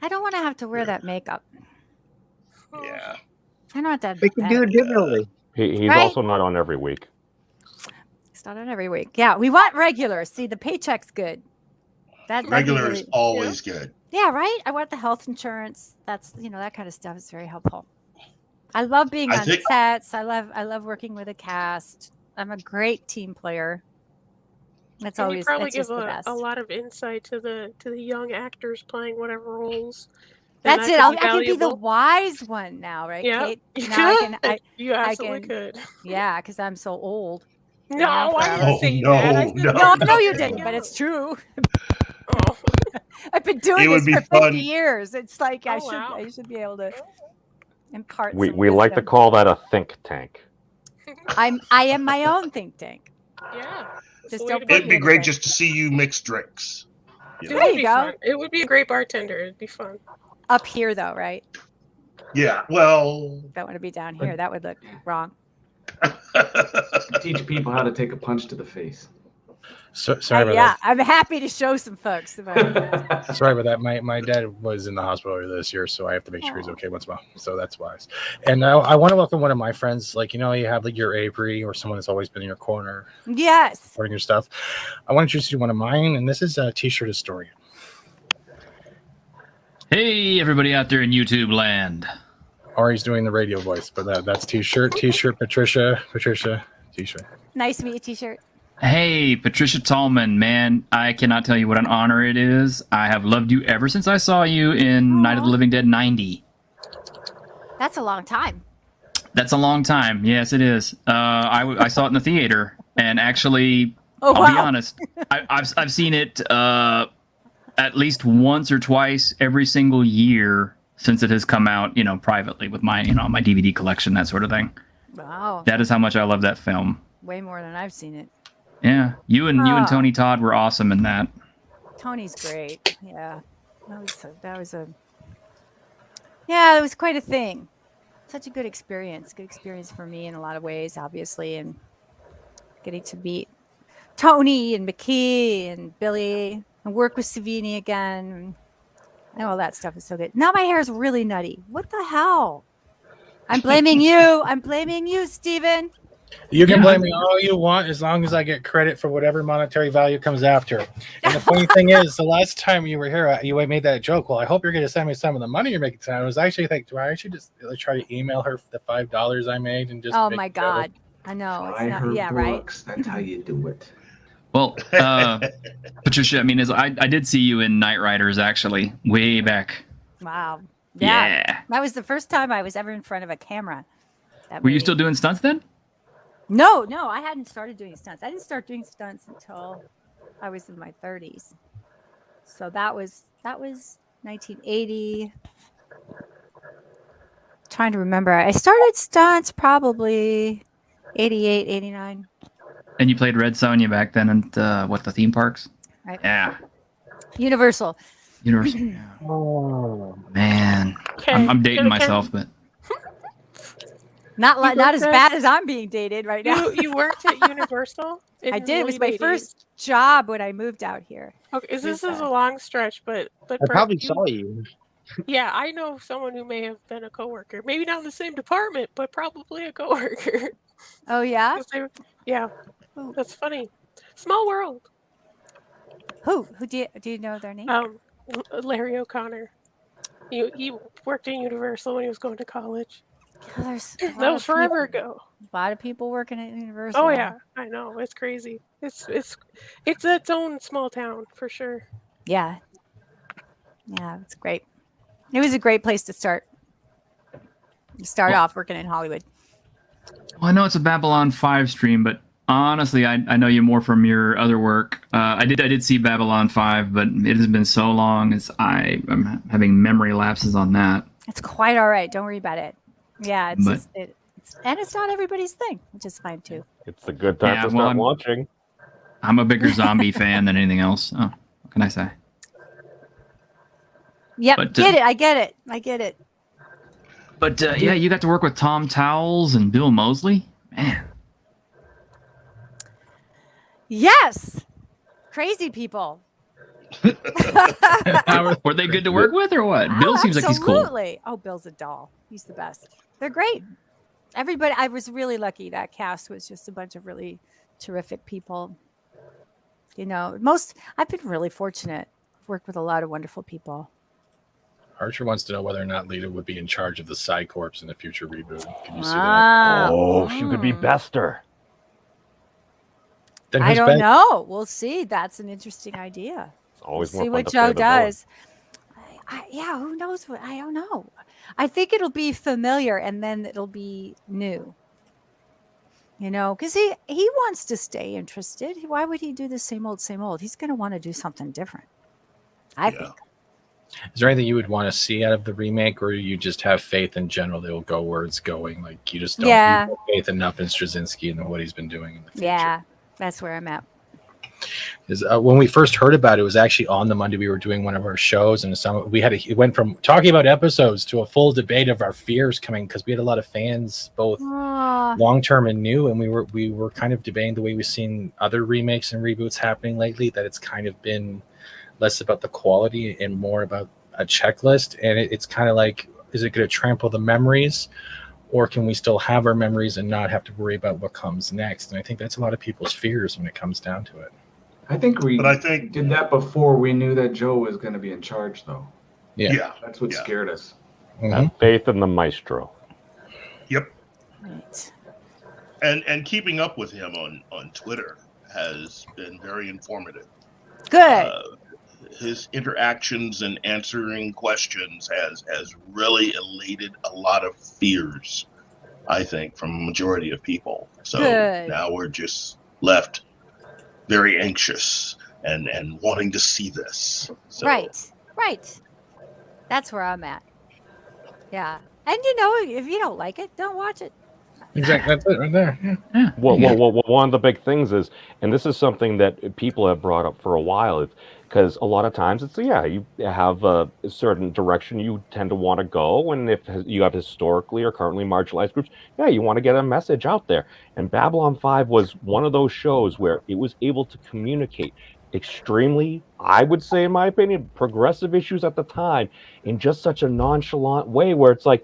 I don't want to have to wear that makeup. Yeah. I don't want that. They can do it differently. He's Right? also not on every week. It's not on every week. Yeah, we want regular. See, the paycheck's good. That'd be Regular is really- always good. Yeah, right. I want the health insurance. That's that kind of stuff is very helpful. I love being I on think- sets. I love working with a cast. I'm a great team player. That's And always you probably that's just give the best. a lot of insight to the young actors playing whatever roles. and That's that it. could be I can be the valuable. wise one now, right, Yep. Kate? You Now I could. can. You absolutely can- could. Yeah, because I'm so old. Been No, around I forever. didn't say no, that. I said no. No, no, you no. didn't, but it's true. Oh. I've been doing It would this be for 50 fun. years. It's like Oh, I wow. should be able to impart. We some like to wisdom. call that a think tank. I am my own think tank. Yeah. that's Just the way don't to put It'd be. be in great there. just to see you mix drinks. You It know? There would you be go. fun. It would be a great bartender. It'd be fun. Up here, though, right? Yeah. Well. Don't want to be down here. That would look wrong. Teach people how to take a punch to the face. Sorry about Yeah, I'm happy to show some folks about it. that. Sorry about that. My dad was in the hospital earlier this year, so I have to make sure he's okay once in a while. So that's wise. And I want to welcome one of my friends. Like you have like your Avery or someone that's always been in your corner Yes. supporting your stuff. I want to introduce you to one of mine, and this is a T-shirt historian. Hey, everybody out there in YouTube land. Or he's doing the radio voice, but that's T-shirt, Patricia, T-shirt. Nice to meet you, T-shirt. Hey, Patricia Tallman, man, I cannot tell you what an honor it is. I have loved you ever since I saw you in Night of the Living Dead 90. That's a long time. That's a long time. Yes, it is. I saw it in the theater, and actually, Oh, I'll be wow. honest, I've seen it at least once or twice every single year since it has come out, privately with my, my DVD collection, that sort of thing. Wow. That is how much I love that film. Way more than I've seen it. Yeah, you and Tony Todd were awesome in that. Tony's great. Yeah. It was quite a thing. Such a good experience. Good experience for me in a lot of ways, obviously, and getting to meet Tony and McKee and Billy and work with Savini again. And all that stuff is so good. Now my hair is really nutty. What the hell? I'm blaming you. I'm blaming you, Steven. You can blame me all you want as long as I get credit for whatever monetary value comes after. And the funny thing is, the last time you were here, you made that joke. Well, I hope you're going to send me some of the money you're making tonight. I was actually thinking, do I actually just try to email her the $5 I made and just? Oh make my it better? God. I know. It's Buy not, her yeah, right. books. That's how you do it. Well, Patricia, I mean, I did see you in Night Riders, actually, way back. Wow. Yeah. That was the first time I was ever in front of a camera. That Were you movie. still doing stunts then? No, I hadn't started doing stunts. I didn't start doing stunts until I was in my 30s. So that was 1980. Trying to remember. I started stunts probably 88, 89. And you played Red Sonja back then at the theme parks? Right. Yeah. Universal. Oh man, I'm dating myself, but Not worked as at- bad as I'm being dated right now. You worked at Universal? I in did. It was the my late first job when I moved out here. 80s? Okay, this was, is a long stretch, but I perhaps probably saw you. Yeah, I know someone who may have been a coworker. Maybe not in the same department, but probably a coworker. Oh yeah. 'Cause yeah, that's funny. Small world. Who do you know their name? Larry O'Connor. He worked at Universal when he was going to college. Yeah, there's That was forever ago. A lot of people working at Universal. Oh yeah, I know. It's crazy. It's its own small town for sure. Yeah. Yeah, it's great. It was a great place to start. Start off working in Hollywood. Well, I know it's a Babylon 5 stream, but honestly, I know you more from your other work. I did see Babylon 5, but it has been so long. I'm having memory lapses on that. It's quite all right. Don't worry about it. Yeah, it's not everybody's thing, which is fine too. It's a good time to start watching. I'm a bigger zombie fan than anything else. Oh, what can I say? Yep, But, get it. I get it. But yeah, you got to work with Tom Towles and Bill Moseley. Man. Yes, crazy people. Were they good to work with or what? Bill seems like he's cool. Absolutely. Oh, Bill's a doll. He's the best. They're great. Everybody, I was really lucky. That cast was just a bunch of really terrific people. You know, I've been really fortunate. I've worked with a lot of wonderful people. Archer wants to know whether or not Lita would be in charge of the Psy Corps in the future reboot. Can you see that? Oh, she could be Bester. Then I who's don't Ben? know. We'll see. That's an interesting idea. It's always We'll see more fun what to Joe play the villain. does. Yeah, who knows what? I don't know. I think it'll be familiar and then it'll be new. You know, because he wants to stay interested. Why would he do the same old, same old? He's going to want to do something different. I think. Is there anything you would want to see out of the remake, or you just have faith in general that it'll go where it's going? Like you just don't have faith enough in Straczynski and what he's been doing in the future. Yeah, that's where I'm at. Is when we first heard about it, it was actually on the Monday we were doing one of our shows, and it went from talking about episodes to a full debate of our fears coming, because we had a lot of fans, both long term and new, and we were kind of debating the way we've seen other remakes and reboots happening lately, that it's kind of been less about the quality and more about a checklist, and it's kind of like, is it going to trample the memories, or can we still have our memories and not have to worry about what comes next? And I think that's a lot of people's fears when it comes down to it. I think we did that before we knew that Joe was going to be in charge, though. Yeah. That's what scared us. Have faith in the maestro. Yep. Right. And keeping up with him on Twitter has been very informative. Good. His interactions and answering questions has really elated a lot of fears, I think, from a majority of people. So now we're just left very anxious and wanting to see this. So, Right. That's where I'm at. Yeah. And you know, if you don't like it, don't watch it. Exactly. That's it right there. Yeah. Well, one of the big things is, and this is something that people have brought up for a while, because a lot of times it's, you have a certain direction you tend to want to go, and if you have historically or currently marginalized groups, you want to get a message out there. And Babylon 5 was one of those shows where it was able to communicate extremely, I would say in my opinion, progressive issues at the time in just such a nonchalant way, where it's like,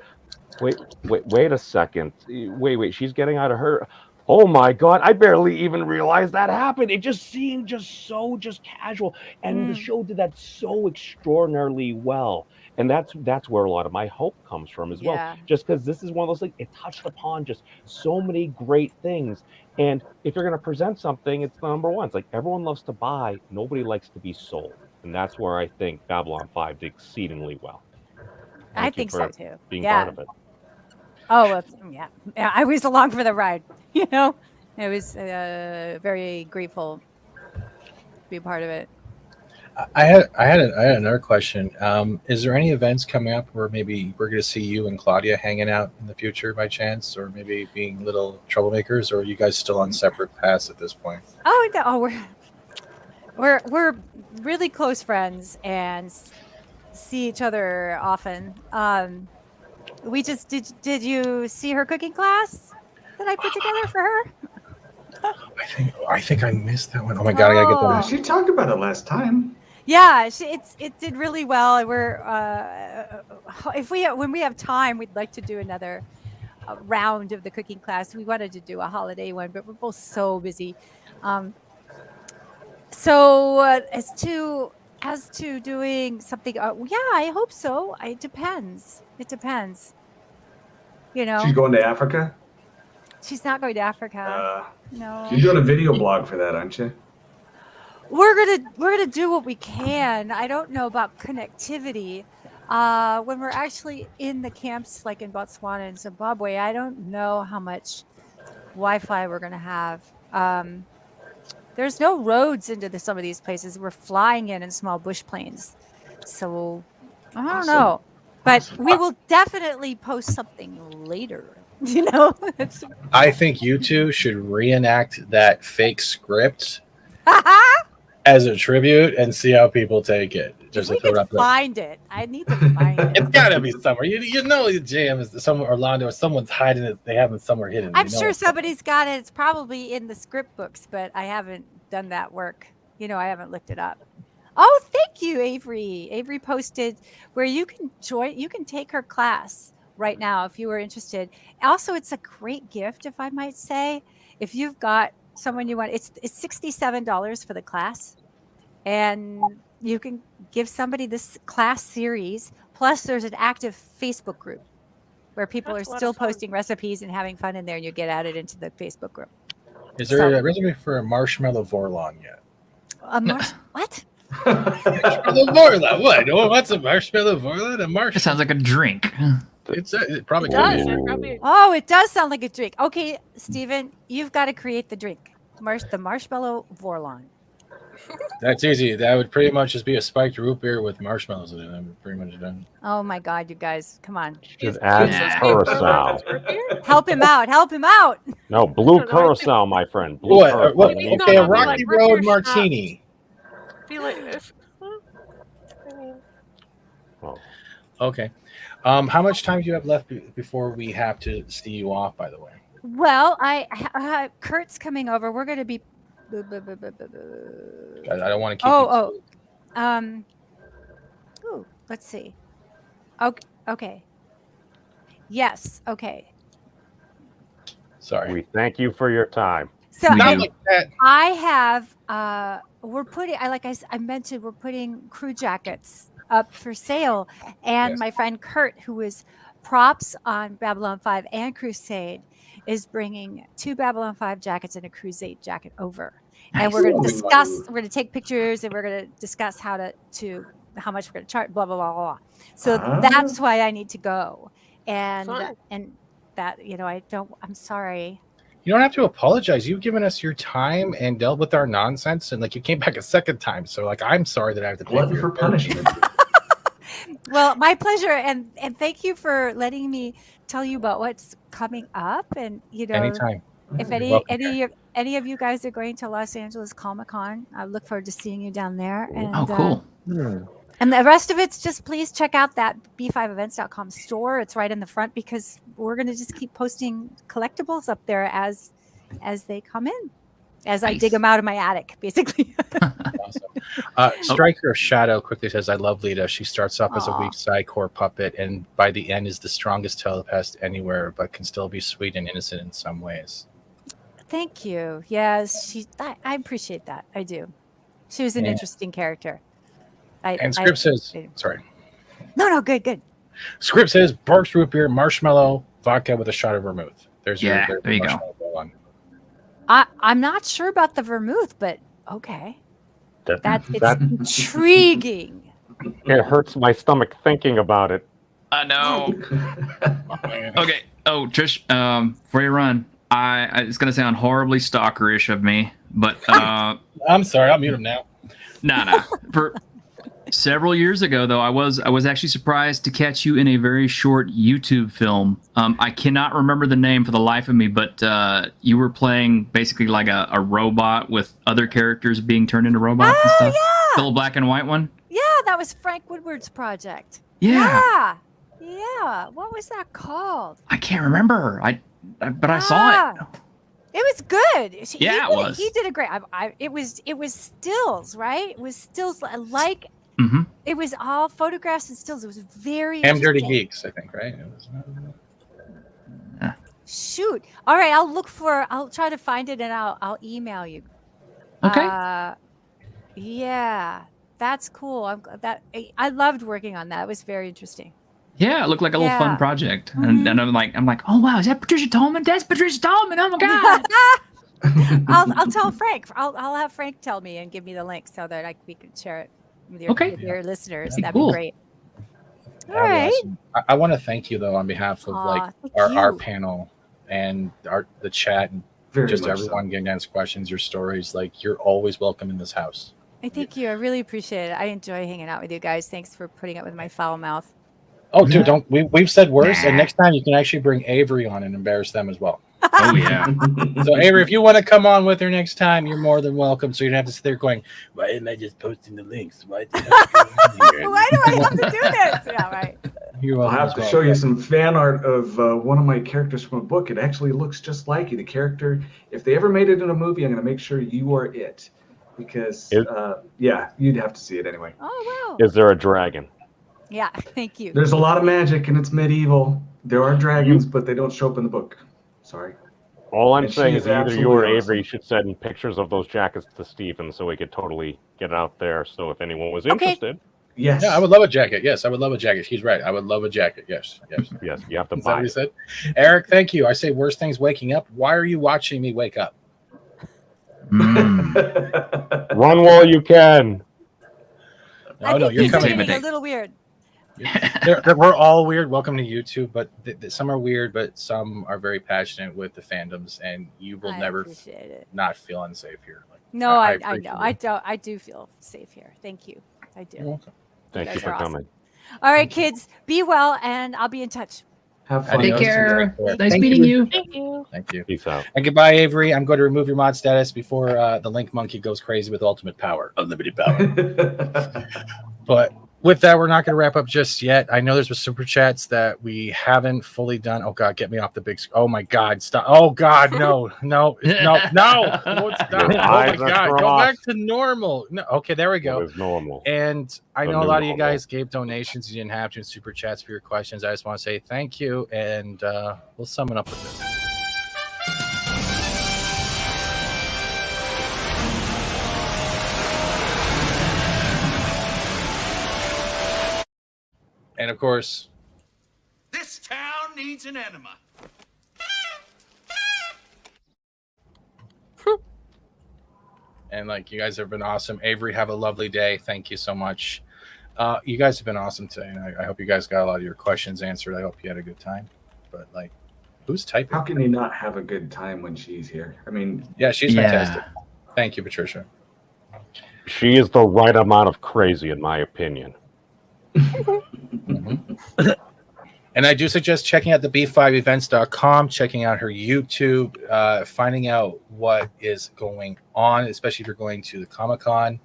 wait a second. Wait, she's getting out of her. Oh my God, I barely even realized that happened. It just seemed so casual. And the show did that so extraordinarily well. And that's where a lot of my hope comes from as well. Just because this is one of those things, it touched upon just so many great things. And if you're going to present something, it's the number one. It's like everyone loves to buy, nobody likes to be sold. And that's where I think Babylon 5 did exceeding well. I think so too. Being part of it. Oh, yeah. I was along for the ride. You know, I was very grateful to be a part of it. I had another question. Is there any events coming up where maybe we're going to see you and Claudia hanging out in the future by chance, or maybe being little troublemakers, or are you guys still on separate paths at this point? Oh no, we're really close friends and see each other often. We just did you see her cooking class that I put together for her? I think I missed that one. Oh my God, I gotta get that. She talked about it last time. Yeah, it did really well. And we're when we have time, we'd like to do another round of the cooking class. We wanted to do a holiday one, but we're both so busy. So as to as to doing something, yeah, I hope so. It depends. It depends. You know, She's going to Africa? she's not going to Africa. No. You're doing a video blog for that, aren't you? We're gonna do what we can. I don't know about connectivity. When we're actually in the camps, like in Botswana and Zimbabwe, I don't know how much Wi-Fi we're gonna have. There's no roads into some of these places. We're flying in small bush planes, so I don't know. But we will definitely post something later. You know, I think you two should reenact that fake script as a tribute and see how people take it. Just we can find it. I need to find it. It's gotta be somewhere. You know, the jam is somewhere. Orlando, or someone's hiding it. They have it somewhere hidden. I'm sure somebody's got it. It's probably in the script books, but I haven't done that work. You know, I haven't looked it up. Oh, thank you, Avery. Avery posted where you can join. You can take her class right now if you were interested. Also, it's a great gift, if I might say. If you've got someone you want, it's $67 for the class, and you can give somebody this class series. Plus, there's an active Facebook group where people are still posting recipes and having fun in there, and you get added into the Facebook group. Is there a recipe for a marshmallow vorlon yet? What? Marshmallow vorlon. What? Oh, what's a marshmallow vorlon? A marshmallow. It sounds like a drink. It probably does. Oh, it does sound like a drink. Okay, Steven, you've got to create the drink. The marshmallow vorlon. That's easy. That would pretty much just be a spiked root beer with marshmallows in it. I'm pretty much done. Oh my God, you guys, come on! Just add curacao. Help him out! Help him out! No, blue curacao, my friend. Blue curacao. What? Okay, a Rocky Road martini. Be like this. I mean, Okay. How much time do you have left before we have to see you off? By the way. Well, Kurt's coming over. We're going to be. I don't want to keep. Ooh, let's see. Okay. Yes. Okay. Sorry. We thank you for your time. So like that. I have. We're putting. I mentioned we're putting crew jackets up for sale, and my friend Kurt, who is props on Babylon 5 and Crusade, is bringing 2 Babylon 5 jackets and a Crusade jacket over. And we're going to discuss, we're going to take pictures, and we're going to discuss how how much we're going to charge, blah, blah, blah, blah. So that's why I need to go. And that, I'm sorry. You don't have to apologize. You've given us your time and dealt with our nonsense, and you came back a second time. So I'm sorry that I have to pay for punishment. Well, my pleasure, and thank you for letting me tell you about what's coming up. And anytime. If any of you guys are going to Los Angeles Comic-Con, I look forward to seeing you down there. And, cool. And the rest of it's just please check out that b5events.com store. It's right in the front because we're going to just keep posting collectibles up there as they come in, as I dig them out of my attic, basically. Awesome. Striker of Shadow quickly says, I love Lita. She starts off as a weak Psy-Corps puppet and by the end is the strongest telepath anywhere, but can still be sweet and innocent in some ways. Thank you. Yes, I appreciate that. I do. She was an interesting character. Script says, sorry. No, good. Script says, Barks root beer, marshmallow, vodka with a shot of vermouth. There you go. I'm not sure about the vermouth, but okay. It's intriguing. It hurts my stomach thinking about it. I know. Okay. Oh, Trish, before you run, it's going to sound horribly stalkerish of me, but I'm sorry. I'll mute him now. Nah. For several years ago, though, I was actually surprised to catch you in a very short YouTube film. I cannot remember the name for the life of me, but you were playing basically like a robot with other characters being turned into robots and stuff. Yeah. The little black and white one. Yeah, that was Frank Woodward's project. Yeah. What was that called? I can't remember. But I saw it. It was good. It was. He did a great. It was stills, right? It was stills like. Mm-hmm. It was all photographs and stills. It was very. Damn Dirty Geeks, I think, right? Shoot. All right, I'll try to find it and I'll email you. Okay. Yeah, That's cool. I loved working on that. It was very interesting. Yeah, it looked like a little fun project. Mm-hmm. And I'm like, oh wow, is that Patricia Tallman? That's Patricia Tallman. Oh my god. I'll tell Frank. I'll have Frank tell me and give me the link so that we can share it with your listeners. That'd be great. All right. Awesome. I want to thank you though on behalf of our panel and the chat and just everyone getting to answer questions, your stories. Like, you're always welcome in this house. Thank you. I really appreciate it. I enjoy hanging out with you guys. Thanks for putting up with my foul mouth. Oh, dude, we've said worse, and next time you can actually bring Avery on and embarrass them as well. Oh yeah. So Avery, if you want to come on with her next time, you're more than welcome. So you don't have to sit there going, "Why am I just posting the links? Why do I have to do this?" Yeah, right. I'll have to show you some fan art of one of my characters from a book. It actually looks just like you. The character, if they ever made it in a movie, I'm going to make sure you are it. Because, you'd have to see it anyway. Oh, wow. Is there a dragon? Yeah, thank you. There's a lot of magic and it's medieval. There are dragons, but they don't show up in the book. Sorry. All I'm saying is either you or absolutely Avery should send pictures of those jackets to Stephen so we could totally get it out there. So if anyone was interested. Yes. Yeah, I would love a jacket. Yes, I would love a jacket. He's right. I would love a jacket. Yes. Yes, you have to Is that buy what he it. said? Eric, thank you. I say worst things waking up. Why are you watching me wake up? Run while you can. No, you're coming. A little weird. We're all weird. Welcome to YouTube, but some are weird, but some are very passionate with the fandoms, and you will never not feel unsafe here. No, I know. I do feel safe here. Thank you. I do. You're welcome. Thank you for coming. All right, kids, be well, and I'll be in touch. Have fun. Take care. Nice Thank meeting you. Thank you. Thank you. Peace out. And goodbye, Avery. I'm going to remove your mod status before the Link Monkey goes crazy with ultimate power, unlimited power. But with that, we're not going to wrap up just yet. I know there's some super chats that we haven't fully done. Oh God, get me off the big screen. Oh my God, stop. Oh God, no. Oh, stop. Oh my God, go back to normal. No, okay, there we go. It was normal. And I know a lot of you guys gave donations. You didn't have to in super chats for your questions. I just want to say thank you, and we'll sum it up with this. And of course, this town needs an enema. and like, you guys have been awesome. Avery, have a lovely day. Thank you so much. You guys have been awesome today, and I hope you guys got a lot of your questions answered. I hope you had a good time. But like, who's typing? How can you not have a good time when she's here? I mean, yeah, she's fantastic. Thank you, Patricia. She is the right amount of crazy, in my opinion. And I do suggest checking out the b5events.com, checking out her YouTube, finding out what is going on, especially if you're going to the Comic-Con.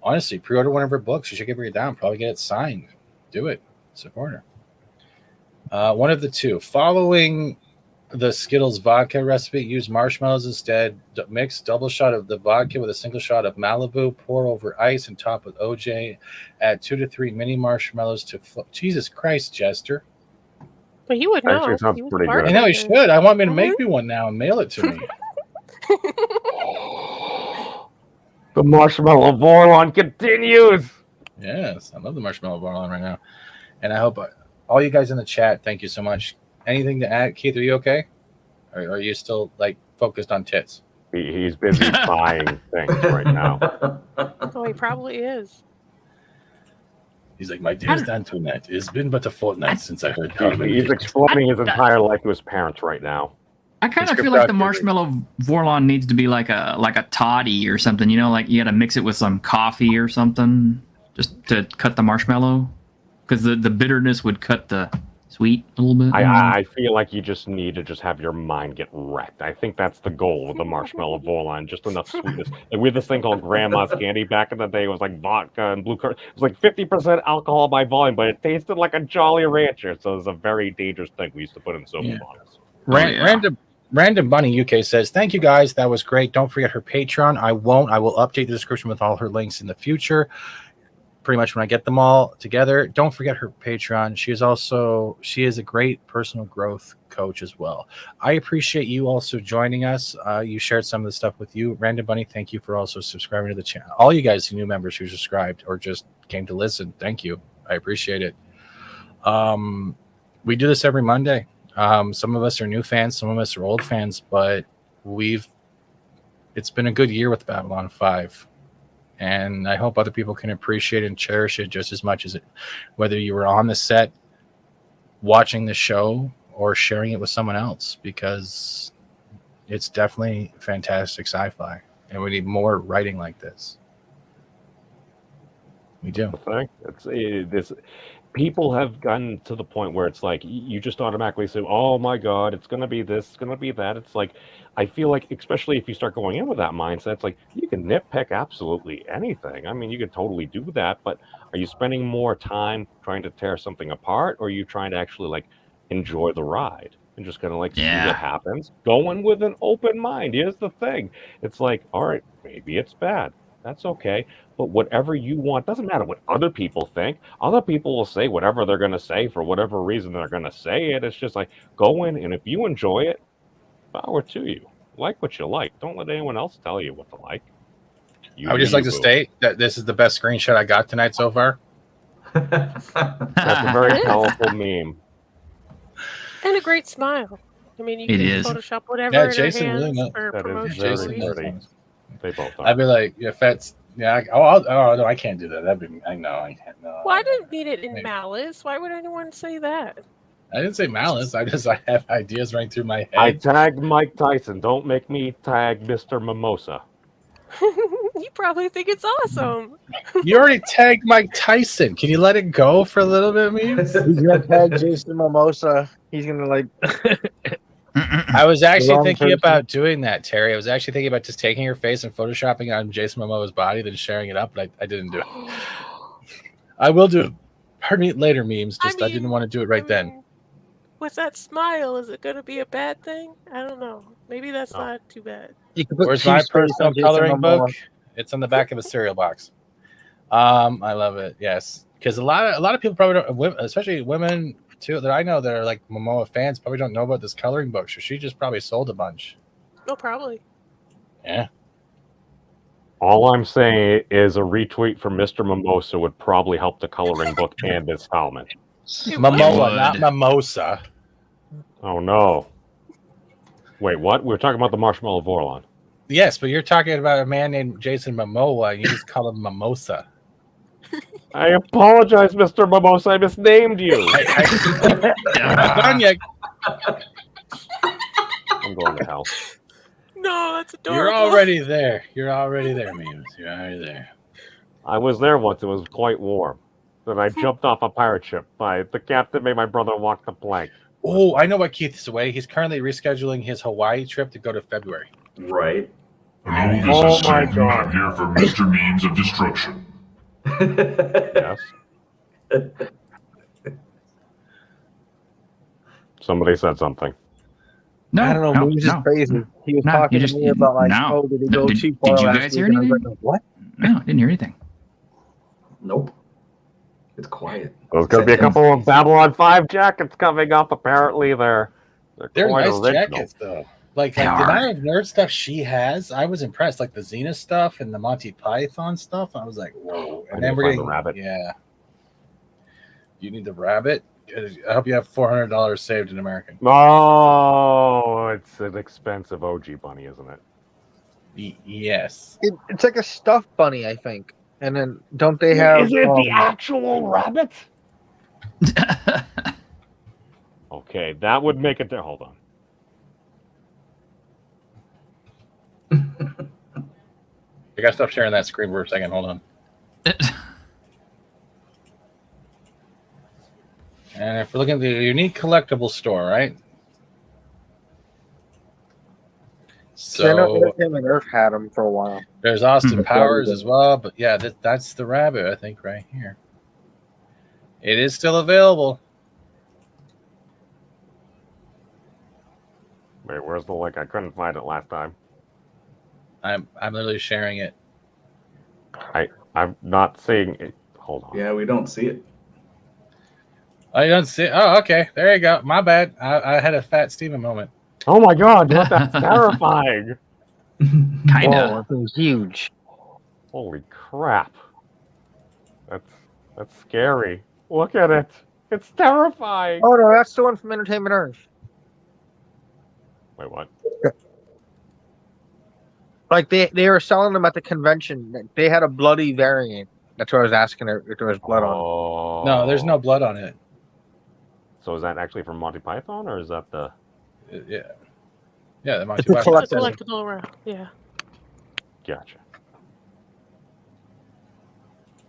Honestly, pre-order one of her books. You should bring it down. Probably get it signed. Do it. Support her. One of the two. Following the Skittles vodka recipe, use marshmallows instead. Mix double shot of the vodka with a single shot of Malibu. Pour over ice and top with OJ. Add 2 to 3 mini marshmallows to Jesus Christ, Jester. But you would know. Actually, it sounds pretty good. I know you should. I want me to make me one now and mail it to me. The Marshmallow Vorlon continues. Yes, I love the Marshmallow Vorlon right now. And I hope all you guys in the chat, thank you so much. Anything to add? Keith, are you okay? Or are you still like focused on tits? He's busy buying things right now. Oh, he probably is. He's like, my dearest Antoinette, it's been but a fortnight since I heard. He's explaining his entire life to his parents right now. I kind of feel like the Marshmallow Vorlon needs to be like a toddy or something. You know, like you got to mix it with some coffee or something just to cut the marshmallow, because the bitterness would cut the sweet a little bit. I feel like you just need to just have your mind get wrecked. I think that's the goal of the Marshmallow Vorlon. Just enough sweetness. Like we had this thing called Grandma's Candy back in the day. It was like vodka and blue currant. It was like 50% alcohol by volume, but it tasted like a Jolly Rancher. So it was a very dangerous thing we used to put in soda bottles. Random Bunny UK says, thank you guys. That was great. Don't forget her Patreon. I won't. I will update the description with all her links in the future. pretty much when I get them all together. Don't forget her Patreon. She is a great personal growth coach as well. I appreciate you also joining us. You shared some of the stuff with you. Random Bunny, thank you for also subscribing to the channel. All you guys, new members who subscribed or just came to listen, thank you. I appreciate it. We do this every Monday. Some of us are new fans, some of us are old fans, but it's been a good year with Babylon 5. And I hope other people can appreciate and cherish it just as much as it, whether you were on the set watching the show or sharing it with someone else, because it's definitely fantastic sci-fi, and we need more writing like this. We do. It's people have gotten to the point where it's like you just automatically say, "Oh my God, it's going to be this, it's going to be that." It's like I feel like, especially if you start going in with that mindset, it's like you can nitpick absolutely anything. I mean, you can totally do that, but are you spending more time trying to tear something apart, or are you trying to actually like enjoy the ride and just kind of like see what happens? Go in with an open mind. Here's the thing: it's like, all right, maybe it's bad. That's okay. But whatever you want, doesn't matter what other people think. Other people will say whatever they're going to say for whatever reason they're going to say it. It's just like, go in, and if you enjoy it, power to you. Like what you like. Don't let anyone else tell you what to like. I would just like to state that this is the best screenshot I got tonight so far. That's a very powerful meme. And a great smile. I mean, you It can is. Photoshop whatever Yeah, in Jason your really hands knows. for That is promotion. very Jason nerdy. They both are. I'd be like, if that's oh no, I can't do that. That'd be I know I can't. No, Well, I didn't mean it in malice. Why would anyone say that? I didn't say malice. I have ideas running through my head. I tagged Mike Tyson. Don't make me tag Mr. Mimosa. You probably think it's awesome. You already tagged Mike Tyson. Can you let it go for a little bit, memes? He's gonna tag Jason Mimosa. He's gonna like. I was actually Wrong thinking person. about doing that, Terry. I was actually thinking about just taking your face and photoshopping it on Jason Momoa's body, then sharing it up, but I didn't do it. I will do it. Pardon me, later, memes. Just I didn't want to do it right then. With that smile, is it going to be a bad thing? I don't know. Maybe that's not too bad. Where's my personal coloring book? It's on the back of a cereal box. I love it. Yes, because a lot of people probably don't, especially women too, that I know that are like Momoa fans, probably don't know about this coloring book. So she just probably sold a bunch. Oh, probably. Yeah. All I'm saying is a retweet from Mr. Mimosa would probably help the coloring book and Miss Talman. Momoa, not Mimosa. Oh no! Wait, what? We were talking about the Marshmallow Vorlon. Yes, but you're talking about a man named Jason Momoa, and you just call him Mimosa. I apologize, Mr. Mimosa. I misnamed you. Not done yet. I'm going to hell. No, that's adorable. You're already there. You're already there, memes. You're already there. I was there once. It was quite warm. Then I jumped off a pirate ship. The captain made my brother walk the plank. Oh, I know what Keith is away. He's currently rescheduling his Hawaii trip to go to February. Right. Oh This is my Sam God. Newman here for Mr. Memes of Destruction. Yes. Somebody said something. No, I don't know. He was just crazy. He was talking to me about like, oh, did he go too far? Did you last guys week? hear And I was anything? like, what? No, I didn't hear anything. Nope. It's quiet. There's going to be a couple of Babylon 5 jackets coming up. Apparently, they're They're quite nice original. jackets, though. Like the amount of nerd stuff she has, I was impressed. Like the Xena stuff and the Monty Python stuff. I was like, whoa. And then we're getting the rabbit. Yeah. You need the rabbit? I hope you have $400 saved in American. Oh, it's an expensive OG bunny, isn't it? Yes. It's like a stuffed bunny, I think. And then don't they have? Is it the actual rabbit? Okay, that would make it there. Hold on. I gotta stop sharing that screen for a second. Hold on. And if we're looking at the unique collectible store, right? I know So him and Earth had him for a while. there's Austin Powers as well, but yeah, that's the rabbit, I think, right here. It is still available. Wait, where's the link? I couldn't find it last time. I'm literally sharing it. I'm not seeing it. Hold on. Yeah, we don't see it. I don't see. Oh, okay. There you go. My bad. I had a Fat Steven moment. Oh my God, that's terrifying. Kinda. Oh, it was huge. Holy crap. That's scary. Look at it. It's terrifying. Oh no, that's the one from Entertainment Earth. Wait, what? Like they were selling them at the convention. They had a bloody variant. That's what I was asking her if there was blood on. Oh. No, there's no blood on it. So is that actually from Monty Python, or is that the? Yeah. Yeah, the Monty It's a Python. It's a collectible around. Yeah. Gotcha.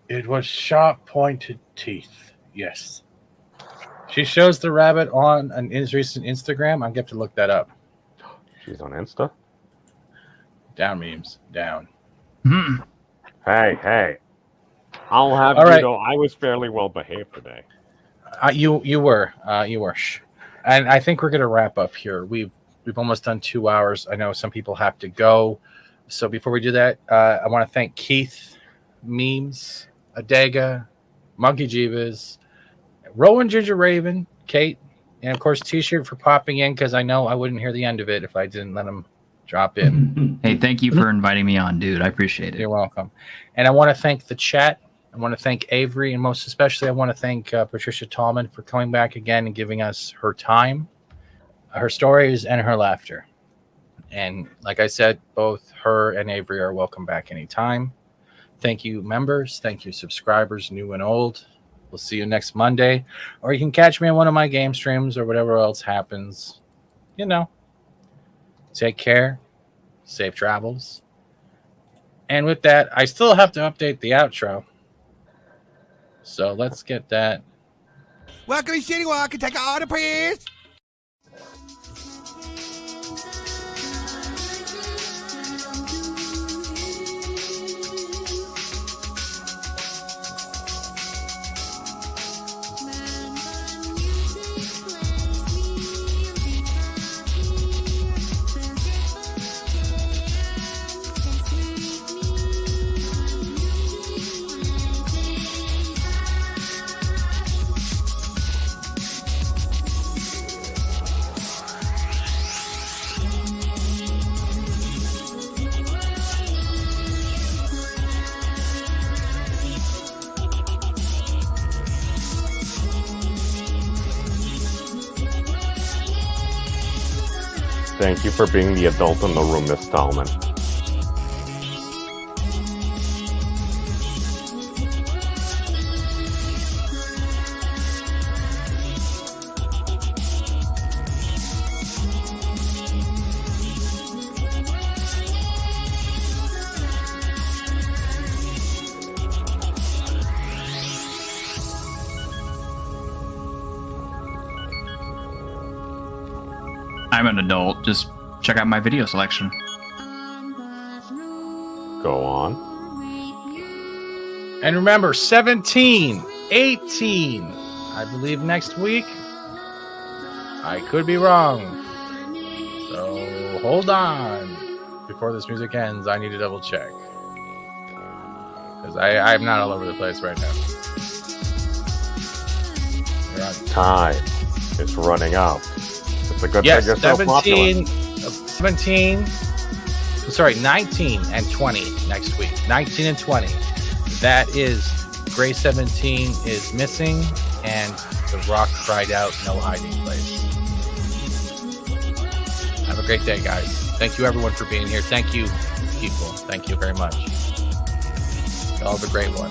It was sharp pointed teeth. Yes. She shows the rabbit on an recent Instagram. I'm going to have to look that up. She's on Insta? Down memes. Down. Hey. I'll have All you right. know I was fairly well behaved today. You were. And I think we're going to wrap up here. We've almost done 2 hours. I know some people have to go. So before we do that, I want to thank Keith, Memes, Adega, Monkey Jeebas, Rowan Ginger Raven, Kate, and of course T-shirt for popping in, because I know I wouldn't hear the end of it if I didn't let him drop in. Hey, thank you for inviting me on, dude. I appreciate it. You're welcome. And I want to thank the chat. I want to thank Avery, and most especially I want to thank Patricia Tallman for coming back again and giving us her time, her stories, and her laughter. And like I said, both her and Avery are welcome back anytime. Thank you, members. Thank you, subscribers, new and old. We'll see you next Monday. Or you can catch me on one of my game streams or whatever else happens. You know. Take care. Safe travels. And with that, I still have to update the outro. So let's get that. Welcome to City Walk and take an order, please. Thank you for being the adult in the room, Miss Tallman. I'm an adult. Just check out my video selection. Go on. And remember, 17, 18, I believe next week. I could be wrong. So hold on. Before this music ends, I need to double check. Because I'm not all over the place right now. Time is running out. It's a good Yes, thing you're so popular. 19 and 20 next week. 19 and 20. That is Gray 17 is missing, and The Rock cried out, no hiding place. Have a great day, guys. Thank you, everyone, for being here. Thank you, people. Thank you very much. Y'all have a great one.